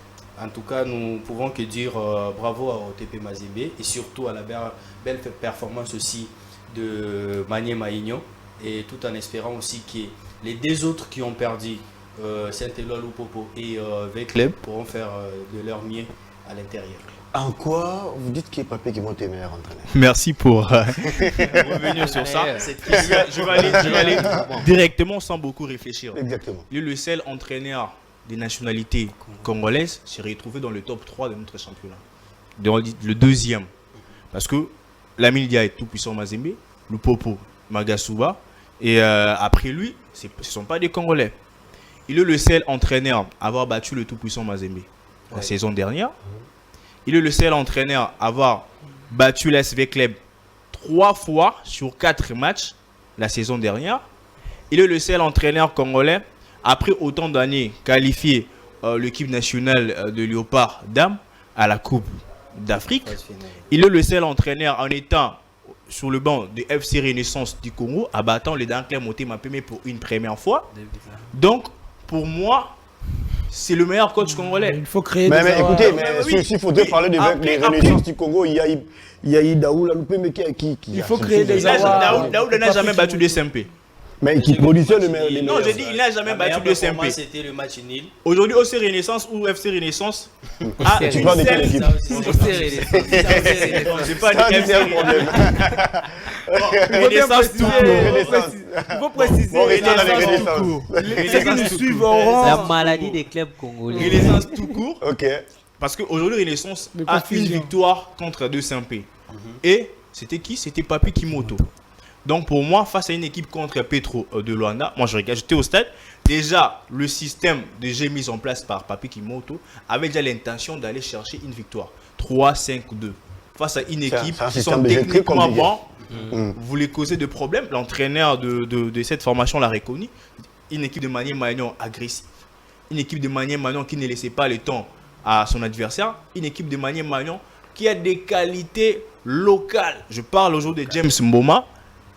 En tout cas, nous pouvons que dire bravo au TP Mazembe et surtout à la belle performance aussi de Maniema Maignan, et tout en espérant aussi que les deux autres qui ont perdu, Saint-Éloi, Lupopo et Vecleb, pourront faire de leur mieux à l'intérieur. En quoi vous dites qu'il est Papé qui monte les meilleurs entraîneurs? Merci pour revenir sur ça. Je vais aller directement sans beaucoup réfléchir. Exactement. Il est le seul entraîneur des nationalités congolaises s'est retrouvé dans le top 3 de notre championnat. Le deuxième. Parce que Lamine Dia est tout puissant Mazembe, Lupopo, Magasuba, et après lui, ce ne sont pas des Congolais. Il est le seul entraîneur à avoir battu le tout puissant Mazembe la saison dernière. Il est le seul entraîneur à avoir battu l'SV Club 3 fois sur 4 matchs la saison dernière. Il est le seul entraîneur congolais, après autant d'années, qualifié l'équipe nationale de Léopard Dames à la Coupe d'Afrique. Il est le seul entraîneur en étant sur le banc de FC Renaissance du Congo, abattant les Danclers Motema Pembe pour une première fois. Donc, pour moi, c'est le meilleur coach congolais. Il faut créer Mais des écoutez, oui. s'il faudrait parler de Après, les Renaissances du Congo, il y a Daoula Loupé, qui Il faut créer des Daoud n'a jamais battu de SMP. mais qui produisait les Non, meilleurs. j'ai dit, il n'a jamais battu de SMP. C'était le match nul. Aujourd'hui, OC Renaissance ou FC Renaissance a Tu une parles de quelle seule- équipe? Non, j'ai pas Ça, dit c'est FC un problème. Renaissance tout court. Renaissance. Il faut préciser. Bon, restons dans les Renaissance Renaissances. tout court. Ceux qui Renaissance nous tout suivent court. auront. La maladie des clubs congolais. Renaissance tout court. Ok. Parce qu'aujourd'hui, Renaissance De a une confusion. victoire contre 2 SMP. Et c'était qui? C'était Papi Kimoto. Donc pour moi, face à une équipe contre Petro de Luanda, moi je regarde, j'étais au stade. Déjà, le système de jeu mis en place par Papi Kimoto avait déjà l'intention d'aller chercher une victoire. 3-5-2. Face à une équipe c'est un qui système sont de jeu très techniquement compliqué. bons, voulait causer des problèmes. L'entraîneur de cette formation l'a reconnu. Une équipe de Maniema Maignan agressive. Une équipe de Maniema Maignan qui ne laissait pas le temps à son adversaire. Une équipe de Maniema Maignan qui a des qualités locales. Je parle aujourd'hui de James Mboma,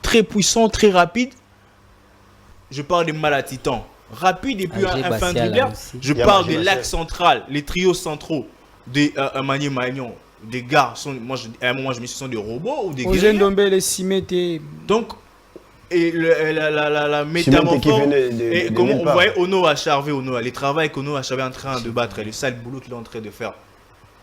très puissant, très rapide. Je parle de Malatitan, rapide et puis Alger un fin Bassia, là dribbleur. aussi. Je Il y a parle Alger de Bassia. l'axe central, les trios centraux de Maniema Maignan. Des gars, à un moment je me suis dit, ce sont des robots ou des Eugène guerriers. Dombele, les Simete. Donc, et la Simon qui métamorphose, venait de et nulle comment on part. voyait Ono à Charvet, les travaux qu'Ono a Charvet en train de battre, le sale boulot qu'il est en train de faire.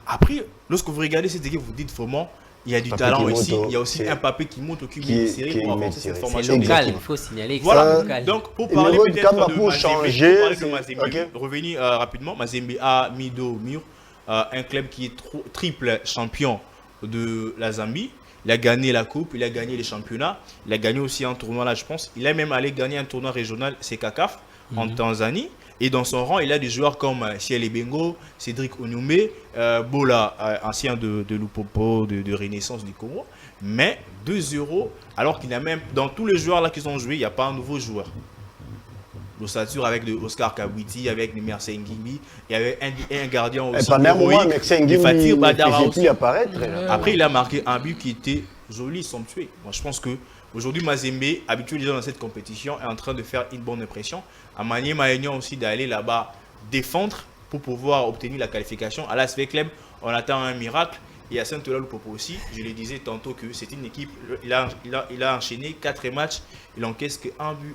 Après, lorsque vous regardez cette équipe, vous dites vraiment, il y a du Papi talent Kimoto, ici, il y a aussi c'est- un Papé qui monte qui qui met une est- série qui est pour une avancer cette série. formation. C'est local, Exactement. il faut signaler que Voilà, c'est local. donc pour Et parler Merod peut-être Kamba de pour Mazembe, changer, pour parler de c'est- Mazembe, ok. revenir rapidement, Mazembe a mis dos au mur, un club qui est triple champion de la Zambie. Il a gagné la coupe, il a gagné les championnats, il a gagné aussi un tournoi là je pense. Il a même allé gagner un tournoi régional, c'est CACAF, en Tanzanie. Et dans son rang, il a des joueurs comme Ciel Bengo, Cédric Onyumé, Bola, ancien de Lupopo, de Renaissance du Congo. Mais 2-0, alors qu'il a même, dans tous les joueurs là qui ont joué, il n'y a pas un nouveau joueur. l'ossature avec le Oscar Kabouiti, avec le Mercé Ngimbi. Il y avait un gardien aussi. Pendant un moment, Mercé Ngimbi ne faisait plus apparaître. Après, il a marqué un but qui était joli, somptueux. Moi, je pense que aujourd'hui, Mazembe, habitué déjà dans cette compétition, est en train de faire une bonne impression. À Manier Maignan aussi d'aller là-bas défendre pour pouvoir obtenir la qualification. À l'ASV Club, on attend un miracle. Et à Saint-Ola Lupopo aussi, je le disais tantôt que c'est une équipe, il a enchaîné 4 matchs, il encaisse que un but.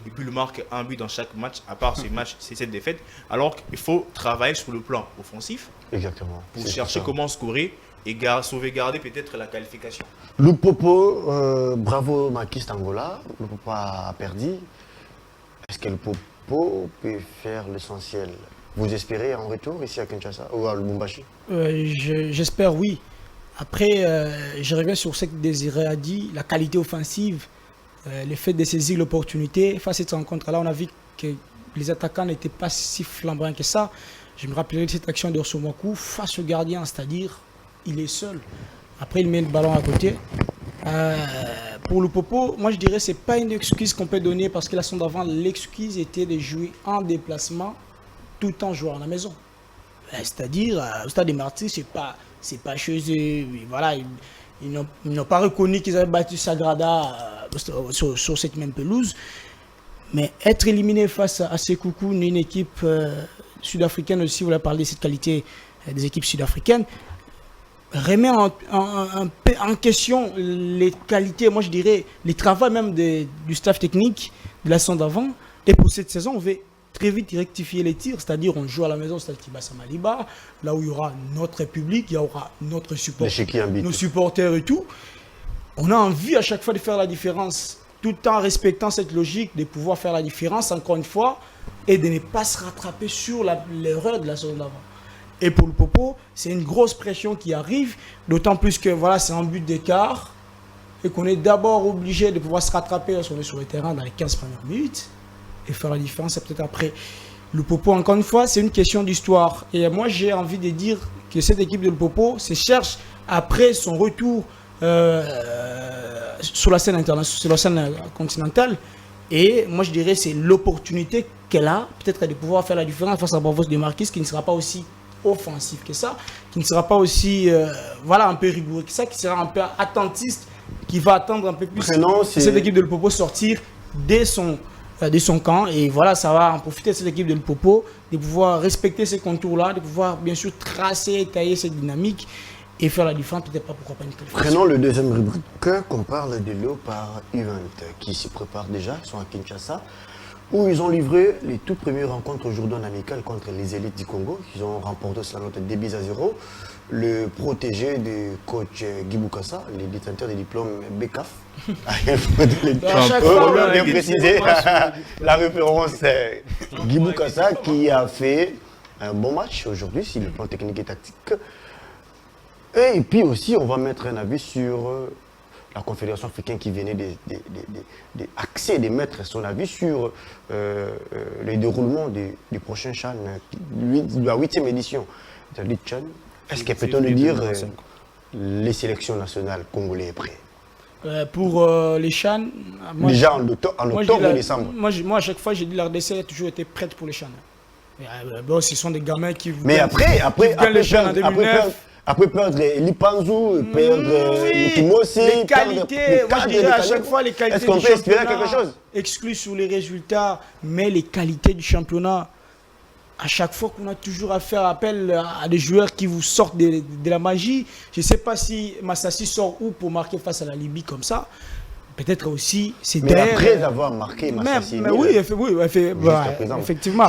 Et puis il marque un but dans chaque match, à part ce match, c'est cette défaite. Alors qu'il faut travailler sur le plan offensif. Exactement. Pour chercher comment scorer et sauvegarder peut-être la qualification. Lupopo, bravo Makis Angola, Lupopo a perdu. Est-ce que Lupopo peut faire l'essentiel? Vous espérez en retour ici à Kinshasa ou à Lubumbashi? J'espère oui. Après, je reviens sur ce que Désiré a dit, la qualité offensive, le fait de saisir l'opportunité. Face à cette rencontre-là, on a vu que les attaquants n'étaient pas si flamboyants que ça. Je me rappellerai de cette action de Osomoku face au gardien, c'est-à-dire il est seul. Après, il met le ballon à côté. Pour le Popo, moi je dirais que ce n'est pas une excuse qu'on peut donner parce que la saison d'avant, l'excuse était de jouer en déplacement tout en jouant à la maison. C'est-à-dire, au Stade des Martyrs, c'est pas chez eux. Voilà, ils n'ont pas reconnu qu'ils avaient battu Sagrada sur cette même pelouse. Mais être éliminé face à Sekoukou, une équipe sud-africaine aussi, vous avez parlé de cette qualité des équipes sud-africaines, remet en question les qualités, moi je dirais, les travaux même du staff technique de la saison d'avant. Et pour cette saison, on veut très vite rectifier les tirs, c'est-à-dire on joue à la maison, c'est-à-dire Kibasa Maliba, là où il y aura notre public, il y aura notre support, nos supporters et tout. On a envie à chaque fois de faire la différence, tout en respectant cette logique de pouvoir faire la différence, encore une fois, et de ne pas se rattraper sur l'erreur de la saison d'avant. Et pour le Popo, c'est une grosse pression qui arrive, d'autant plus que voilà, c'est un but d'écart, et qu'on est d'abord obligé de pouvoir se rattraper lorsqu'on est sur le terrain dans les 15 premières minutes, et faire la différence, c'est peut-être après. Le Popo, encore une fois, c'est une question d'histoire. Et moi, j'ai envie de dire que cette équipe de Le Popo se cherche après son retour sur la scène internationale, sur la scène continentale. Et moi, je dirais c'est l'opportunité qu'elle a, peut-être de pouvoir faire la différence face à Bravos de Marquis, qui ne sera pas aussi offensif que ça, qui ne sera pas aussi voilà, un peu rigoureux que ça, qui sera un peu attentiste, qui va attendre un peu plus cette équipe de Le Popo sortir dès son camp. Et voilà, ça va en profiter de cette équipe de Le Popo, de pouvoir respecter ces contours-là, de pouvoir bien sûr tracer et tailler cette dynamique et faire la différence, peut-être pas pourquoi pas une qualification. Prenons le deuxième rubrique qu'on parle de Léopard U20 qui s'y prépare déjà, ils sont à Kinshasa, où ils ont livré les toutes premières rencontres aujourd'hui en amical contre les élites du Congo. Ils ont remporté cela note 2-0. Le protégé du coach Guy Boukassa, le détenteur des diplômes BECAF, il faut bien préciser la référence Guy Boukassa qui a fait un bon match aujourd'hui sur le plan technique et tactique. Et puis aussi, on va mettre un avis sur la Confédération africaine qui venait d'axer, de mettre son avis sur le déroulement du prochain CHAN, la 8e édition de la Ligue CHAN. Est-ce que peut-on nous dire les sélections nationales congolaises est prêtes pour les CHAN, déjà en octobre et décembre. Moi, à chaque fois, j'ai dit la RDC a toujours été prête pour les CHAN. Bon, ce sont des gamins qui vous. Mais après les CHAN en 2009. Après perdre Lipanzou, perdre Timossi, les qualités, moi je dirais à chaque fois les qualités est-ce qu'on peut espérer quelque chose? Exclus sur les résultats, mais les qualités du championnat, à chaque fois qu'on a toujours à faire appel à des joueurs qui vous sortent de la magie, je ne sais pas si Massassi sort où pour marquer face à la Libye comme ça. Peut-être aussi, c'est derrière. Après avoir marqué Massassi. Mais oui, effectivement.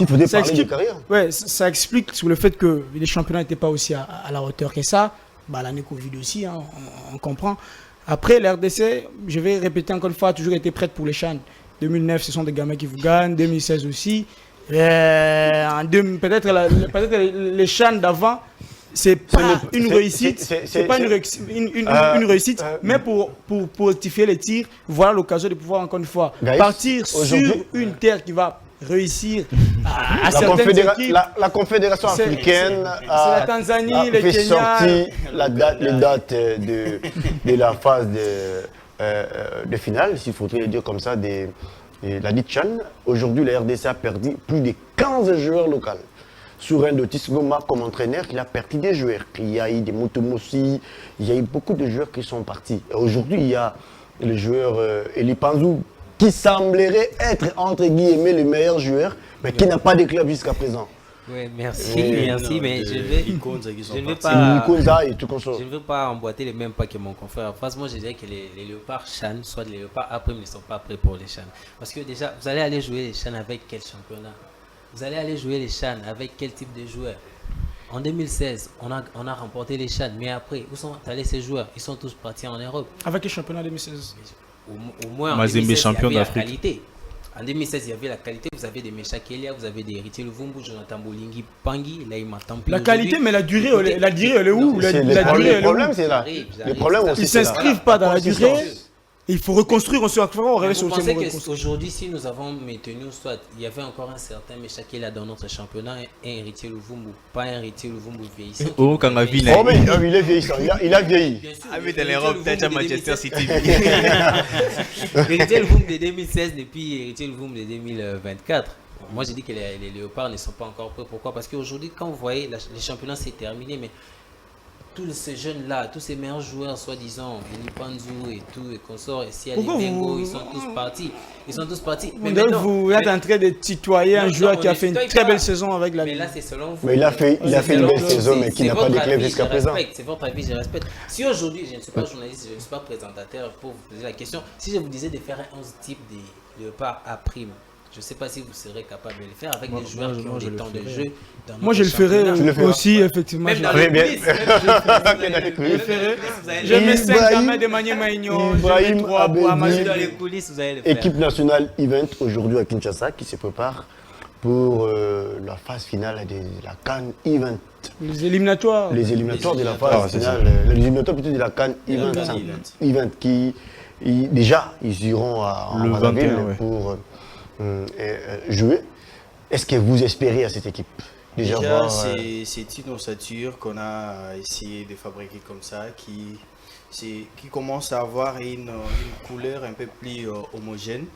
Ça explique sur le fait que les championnats n'étaient pas aussi à la hauteur que ça. L'année Covid aussi, hein, on comprend. Après, l'RDC, je vais répéter encore une fois, a toujours été prête pour les CHAN. 2009, ce sont des gamins qui vous gagnent. 2016 aussi. Peut-être les CHAN d'avant. C'est pas une réussite, c'est pas une réussite, mais pour rectifier les tirs, voilà l'occasion de pouvoir encore une fois partir sur une terre qui va réussir à certaines équipes. La Confédération africaine a la Tanzanie, le fait Kenya, sortir les dates de la phase de finale, s'il faudrait le dire comme ça, des Et la dit Chan, aujourd'hui, la RDC a perdu plus de 15 joueurs locaux. Sur un Dotis Goma comme entraîneur, il a perdu des joueurs. Il y a eu des Motomossi, il y a eu beaucoup de joueurs qui sont partis. Aujourd'hui, il y a le joueur Eli Panzou qui semblerait être, entre guillemets, le meilleur joueur, mais qui n'a pas de club jusqu'à présent. Oui, merci, mais je ne vais C'est pas... Nikonza et tout comme ça. Je ne veux pas emboîter les mêmes pas que mon confrère. Franchement, je dirais que les léopards Chan, soit les léopards après, ne sont pas prêts pour les Chan. Parce que déjà, vous allez aller jouer les Chan avec quel championnat? Vous allez aller jouer les Chan avec quel type de joueurs? En 2016, on a remporté les Chan, mais après, où sont allés ces joueurs? Ils sont tous partis en Europe. Avec le championnat 2016. Au moins, en Mazembe 2016, champion il y avait d'Afrique. la qualité. En 2016, il y avait la qualité. Vous avez des Mecha Kelia, vous avez des Héritier Luvumbu, Jonathan Bolingi, Pangui. Là, il m'a tempé. La qualité, mais la durée, elle est où? La durée, Le elle est où? problème, c'est là. J'arrive. Le problème aussi, Ils c'est là. s'inscrivent pas dans la durée. Il faut reconstruire, on se réveille sur Vous le pensez mot qu'aujourd'hui, si nous avons maintenu, soit il y avait encore un certain Mecha Kelia dans notre championnat, un Héritier Luvumbu, pas un Héritier Luvumbu vieillissant. Oh, quand on a vu, là. Oh, mais il est vieillissant, il a vieilli. Bien sûr, Ah, mais dans Héritier l'Europe, Luvumbu peut-être à de Manchester 2016. City. Héritier Luvumbu de 2016 et puis Héritier Luvumbu de 2024. Moi, j'ai dit que les léopards ne sont pas encore prêts. Pourquoi? Parce qu'aujourd'hui, quand vous voyez, les championnats, c'est terminé, mais tous ces jeunes-là, tous ces meilleurs joueurs, soi-disant, Eli Panzou et tout, et consorts, et Siali Pourquoi Bengo, vous- ils sont tous partis. Ils sont tous partis. Donc, vous êtes en train de tutoyer un Non, joueur non, qui a on fait une tutoie très pas. belle saison avec la Mais Ligue. là, c'est selon vous. Mais il a fait une belle saison, mais qui n'a pas de club jusqu'à présent. C'est votre avis, je respecte. Si aujourd'hui, je ne suis pas journaliste, je ne suis pas présentateur pour vous poser la question, si je vous disais de faire un 11 type de léopards à prime, je ne sais pas si vous serez capable de le faire avec des joueurs qui ont des temps de jeu. dans Moi, je le notre championnat. ferai le feras. aussi, effectivement. Même Je dans Très les bien. coulisses, même je le ferai. Je mets 5 Ibrahim- gamins de Manier Maignan, je Ibrahim mets 3 pour Abedi. Amazon. dans les coulisses, vous allez le faire. Équipe nationale event aujourd'hui à Kinshasa qui se prépare pour la phase finale de la CAN event. Les éliminatoires. Les éliminatoires de la Ah, phase c'est finale, les éliminatoires plutôt de la CAN event, event qui déjà ils iront à Le Brazzaville 21, ouais. pour jouer. Est-ce que vous espérez à cette équipe Déjà, voir, c'est une ossature qu'on a essayé de fabriquer comme ça, qui commence à avoir une couleur un peu plus homogène,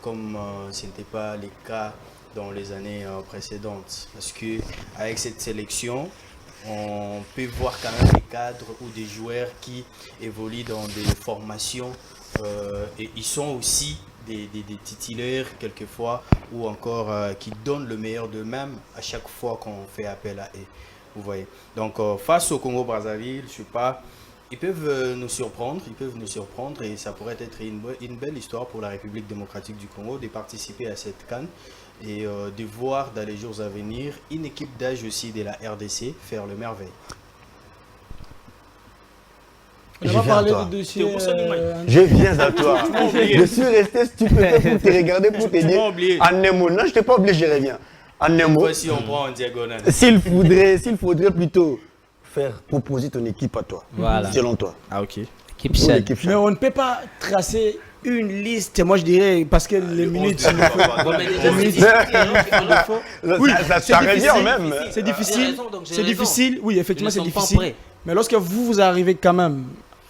comme ce n'était pas le cas dans les années précédentes. Parce que avec cette sélection, on peut voir quand même des cadres ou des joueurs qui évoluent dans des formations et ils sont aussi des titulaires quelquefois ou encore qui donnent le meilleur d'eux-mêmes à chaque fois qu'on fait appel à eux. Vous voyez. Donc face au Congo-Brazzaville, je sais pas, ils peuvent nous surprendre et ça pourrait être une belle histoire pour la République démocratique du Congo de participer à cette CAN et de voir dans les jours à venir une équipe d'âge aussi de la RDC faire le merveille. On Je va viens à parler toi. du dossier. Je viens à toi. Je suis resté stupéfait pour te regarder, pour te dire. oublié. En un mot, non, je ne t'ai pas oublié, je reviens. En un mot, Voici on prend en diagonale. s'il faudrait plutôt faire proposer ton équipe à toi, Voilà. selon toi. Ah, ok. Équipe Pour Chan. l'équipe Mais Chan. on ne peut pas tracer une liste, moi je dirais, parce que les minutes. Bon, mais déjà, c'est difficile, on le faut. Oui, ça c'est revient difficile. même. C'est J'ai difficile, raison, donc j'ai c'est raison. difficile, oui, effectivement, Ils c'est ne sont pas difficile. prêts. Mais lorsque vous arrivez quand même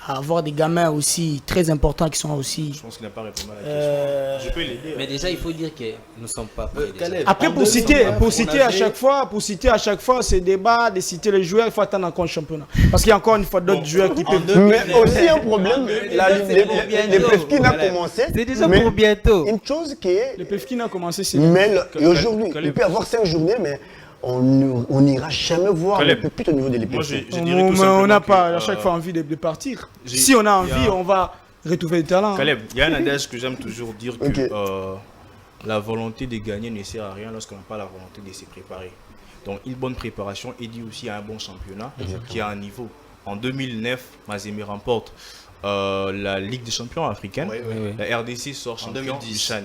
à avoir des gamins aussi très importants qui sont aussi. Je pense qu'il n'a pas répondu à la question. Je peux l'aider. Mais déjà, il faut dire que nous ne sommes pas prêts. déjà. Caleb, Après, en pour citer 2009, à chaque fois, ces débats, de citer les joueurs, il faut attendre encore le championnat. Parce qu'il y a encore une fois d'autres joueurs qui peuvent. Mais aussi un problème, les Peskin a commencé. C'est déjà mais pour bientôt. Une chose qui est. Le PFK a commencé, c'est. Mais et aujourd'hui, Caleb. il peut y avoir 5 journées, mais on n'ira jamais voir le Caleb. pépite au niveau de Moi, je l'épée. dirais tout Mais simplement on n'a que, pas à chaque fois envie de partir. j'ai- Si on a il y a- envie, on va retrouver le talent. Caleb, il y a un adage que j'aime toujours dire que Ok. la volonté de gagner ne sert à rien lorsqu'on n'a pas la volonté de se préparer. Donc une bonne préparation est due aussi à un bon championnat qui a un niveau. En 2009, Mazembe remporte la Ligue des champions africaine. Ouais, ouais. Oui, oui. La RDC sort champion 2010. du Chan.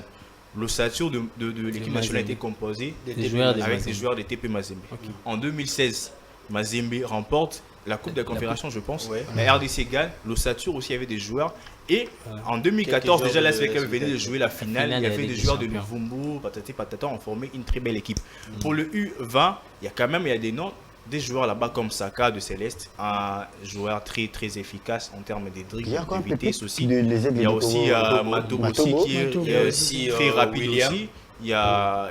L'ossature de l'équipe nationale Mazembe. était composée Des joueurs de avec Mazembe. des joueurs de TP Mazembe. En 2016, Mazembe remporte la Coupe de la Confédération, je pense. Ouais. La RDC gagne. L'ossature aussi avait des joueurs. Et en 2014, Quelques déjà, joueurs la de SVK venait de SVK. jouer la finale. finale Il y de avait la des Ligue joueurs des de Champions. Mvumbu, patati patata, ont formé une très belle équipe. Pour le U20, il y a quand même des noms des joueurs là-bas comme Saka de Céleste, un joueur très très efficace en termes de dribble, Il y a quoi, de vitesse aussi. les aides Il y a de aussi Matobo aussi qui est aussi très rapide William. aussi. Il y a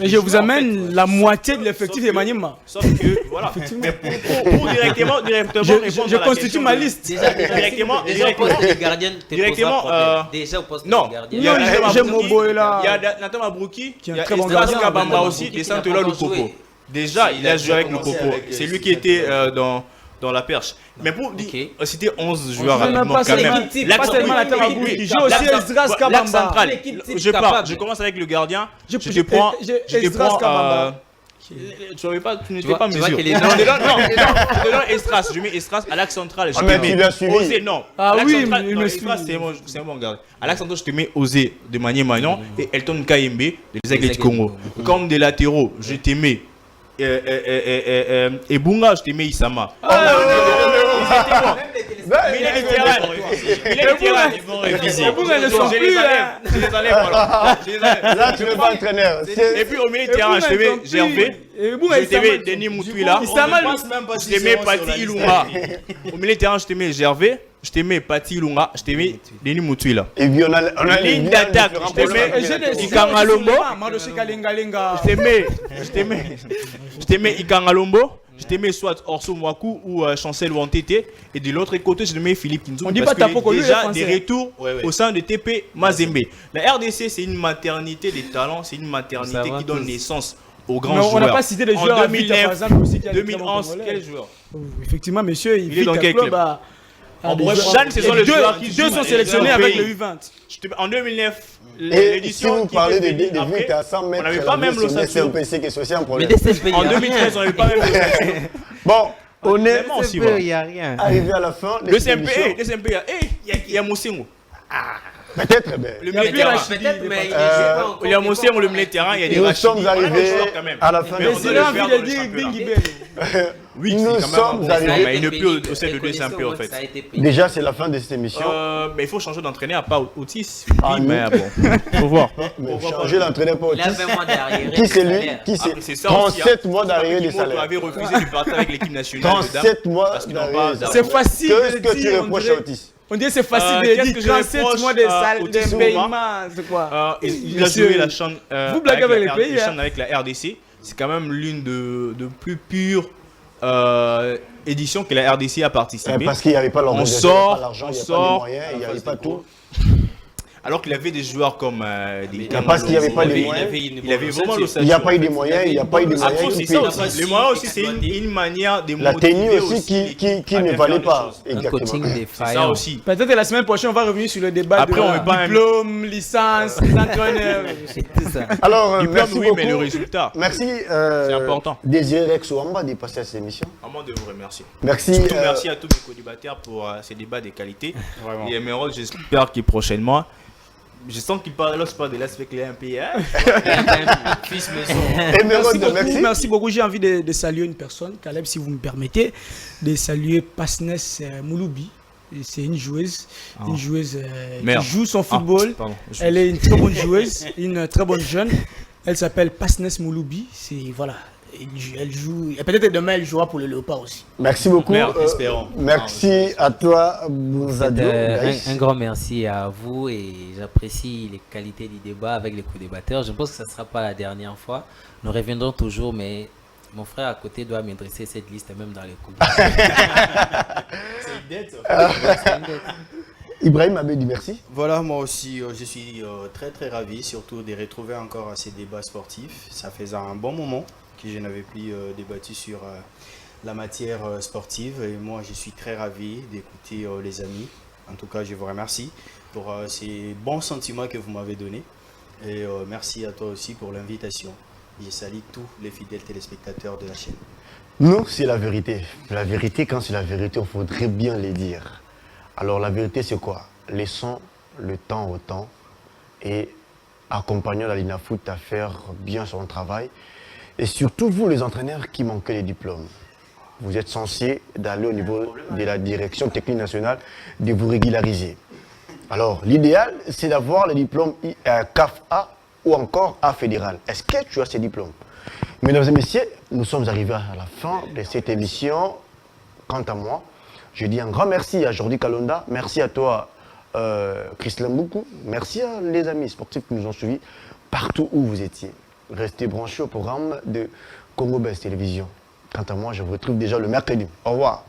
Et je vous amène la moitié de l'effectif de Maniema. Sauf que, voilà. Mais pour directement Je constitue ma liste. Déjà au poste de gardien, déjà au poste non, de gardien. il y a J'ai Mobo là. Il y a Nathan Mabrouki, Qui est il y un a très bon Estras gardien. Kabamba Nathan aussi, Mabrouki des qui n'a Saint-Eloi pas le encore Popo. joué. Déjà, il a joué avec le commencé Popo. avec, C'est lui celui qui qui était était, dans la perche. Mais pour citer 11 Je joueurs ne même rapidement pas quand même. seulement pas seulement Nathan Mabrouki. Il joue aussi Esdras L'axe Kabamba. central. L'équipe type Je pars, capable. je commence avec le gardien. Je te prends. Esdras Kabamba. Tu n'étais vois- pas tu vois mesure. qu'il est- Non, je te donne Estras. Je mets Estras à l'axe central. Je te mais mets tu l'as suivi. Osé, non. Ah À l'axe oui, central, il non, me Estras, suit. c'est un bon gardien. À l'axe central, je te mets Osé de Manier Magnon et Elton Kayembe des Aigles du Congo. Comme des latéraux, je te mets et Bunga, je te mets Isama. Mais il est le terrain. Il est le terrain. Bunga ne sont Je plus, les enlève. Je les enlève. Voilà. Je les enlève. Là, tu n'es pas entraîneur. Et puis au milieu de terrain, je te mets Gervais. Je te mets Denis Moutouila. Je te mets Pati Ilunga. Au milieu de terrain, je te mets Gervais. Je te mets Pati Ilunga. Je te mets Denis Moutouila. Et puis, on a Ligne d'attaque, je te mets Ikangalombo. Je te mets Ikangalombo. Je te mets soit Orso Mwaku ou Chancel Wantete. Et de l'autre côté, je te mets Philippe Kinzoum. On dit parce pas que Tapoko, lui, déjà il est des français. retours au sein de TP Mazembe. La RDC, c'est une maternité des talents. C'est une maternité Ça va qui donne tous. naissance aux grands Mais joueurs. on n'a pas cité les joueurs En à Vita, par exemple, aussi, qui a des très bons 2011, Congolais. quel joueur? Effectivement, monsieur, Il est dans quel club? En des bref, joueurs- Jeanne, ce sont et les deux- joueurs qui deux jouent sont sélectionnés dans le avec pays. le U20. En 2009, Et si l'édition vous qui parlez était de finie après, vite à 100 mètres, on n'avait pas même l'ossature. CMPC qui est aussi un Mais problème. DCP, il En y a 2013, on n'avait pas même l'ossature. Bon, on est Vraiment aussi, rien. voilà. Il y a rien. arrivé à la fin de Le cette émission. CMP, il y a Moussengo. Peut-être, mais Le milieu de plus terrain. Rachidi, Peut-être, mais il il est joue pas encore. Il y a Moussengo, le milieu de terrain, il y a des nous Rachidi. sommes On a des arrivés joueurs quand même. à la fin Mais de on Mais cette doit c'est le là envie faire de dans le dire championnat. Bingibel. Oui, Nous c'est quand même sommes un bon arrivés- joueur, Ça a mais il été ne peut pénible. au sein de Reconnaissez DCMP au en moins que fait. ça a été pénible. Déjà, c'est la fin de cette émission. Mais il faut changer d'entraîneur, pas Otis. Ah, Oui, mais bon, faut voir. Mais changer l'entraîneur pour Il a 20 mois d'arrière. Qui c'est lui? Qui Après, c'est c'est ça aussi, 37 mois d'arrivée des Kimoto salaires. avait refusé de partir avec l'équipe nationale. 37 mois Parce qu'ils n'ont d'arrivée pas des salaires. C'est facile Qu'est-ce de que tu dire, on reproches dirait. à Otis? On dit c'est facile Qu'est-ce de que dire je 37 reproche mois de à salaire, Otis de Ouma? paiement, c'est quoi? Il a Monsieur, joué la chaîne vous blaguez avec les pays, hein. avec la RDC. C'est quand même l'une de plus pures éditions que la RDC a participé. Parce qu'il n'y avait pas l'organisation, il n'y avait pas l'argent, il n'y avait pas les moyens, il n'y avait pas tout. Alors qu'il avait des joueurs comme des parce qu'il n'y avait pas les moyens. Il avait vraiment l'ossature. Il n'y a pas eu de moyens, il n'y a pas eu de Après, moyens. c'est Et ça puis, aussi. Les moyens aussi, c'est une manière de la motiver tenue aussi qui à ne bien valait faire les pas. choses. Un Exactement. coaching C'est ça défaillant. aussi. Peut-être que la semaine prochaine, on va revenir sur le débat Après, on de veut pas diplôme, licence, entraîneur. C'est tout ça. Alors, Diplôme, merci oui, beaucoup. mais le résultat. Merci. C'est important. Désiré Rex Ouamba de passer à cette émission. Vraiment de vous remercier. Merci. Surtout merci à tous mes co-débatteurs pour ces débats de qualité. Et Emerald, j'espère que prochainement, je sens qu'il parle pas de l'aspect clé un peu. Fils maison. Emerald, merci. Merci beaucoup. J'ai envie de saluer une personne, Caleb, si vous me permettez, de saluer Pasnes Mouloubi. C'est une joueuse, Merde. qui joue son football. Pardon. Elle est une très bonne joueuse, une très bonne jeune. Elle s'appelle Pasnes Mouloubi. C'est voilà. Elle joue. Et peut-être demain elle jouera pour le Léopard aussi. Merci beaucoup. Merde, espérons. Merci à toi, Bourzadio. Un grand merci à vous et j'apprécie les qualités du débat avec les co-débatteurs. Je pense que ce ne sera pas la dernière fois. Nous reviendrons toujours, mais mon frère à côté doit me dresser cette liste même dans les coups. Ibrahim Abedi, merci. Voilà, moi aussi, je suis très très ravi, surtout de retrouver encore ces débats sportifs. Ça faisait un bon moment que je n'avais plus débattu sur la matière sportive. Et moi, je suis très ravi d'écouter les amis. En tout cas, je vous remercie pour ces bons sentiments que vous m'avez donnés. Et merci à toi aussi pour l'invitation. Je salue tous les fidèles téléspectateurs de la chaîne. Nous, c'est la vérité. La vérité, quand c'est la vérité, il faudrait bien les dire. Alors, la vérité, c'est quoi? Laissons le temps au temps et accompagnons la Linafoot à faire bien son travail. Et surtout, vous, les entraîneurs qui manquez les diplômes, vous êtes censés d'aller au niveau de la direction technique nationale, de vous régulariser. Alors, l'idéal, c'est d'avoir les diplômes CAF A ou encore A fédéral. Est-ce que tu as ces diplômes? Mesdames et messieurs, nous sommes arrivés à la fin de cette émission. Quant à moi, je dis un grand merci à Jordi Kalonda, merci à toi, Chris Lamboukou, merci à les amis sportifs qui nous ont suivis partout où vous étiez. Restez branchés au programme de Congo Best Télévision. Quant à moi, je vous retrouve déjà le mercredi. Au revoir.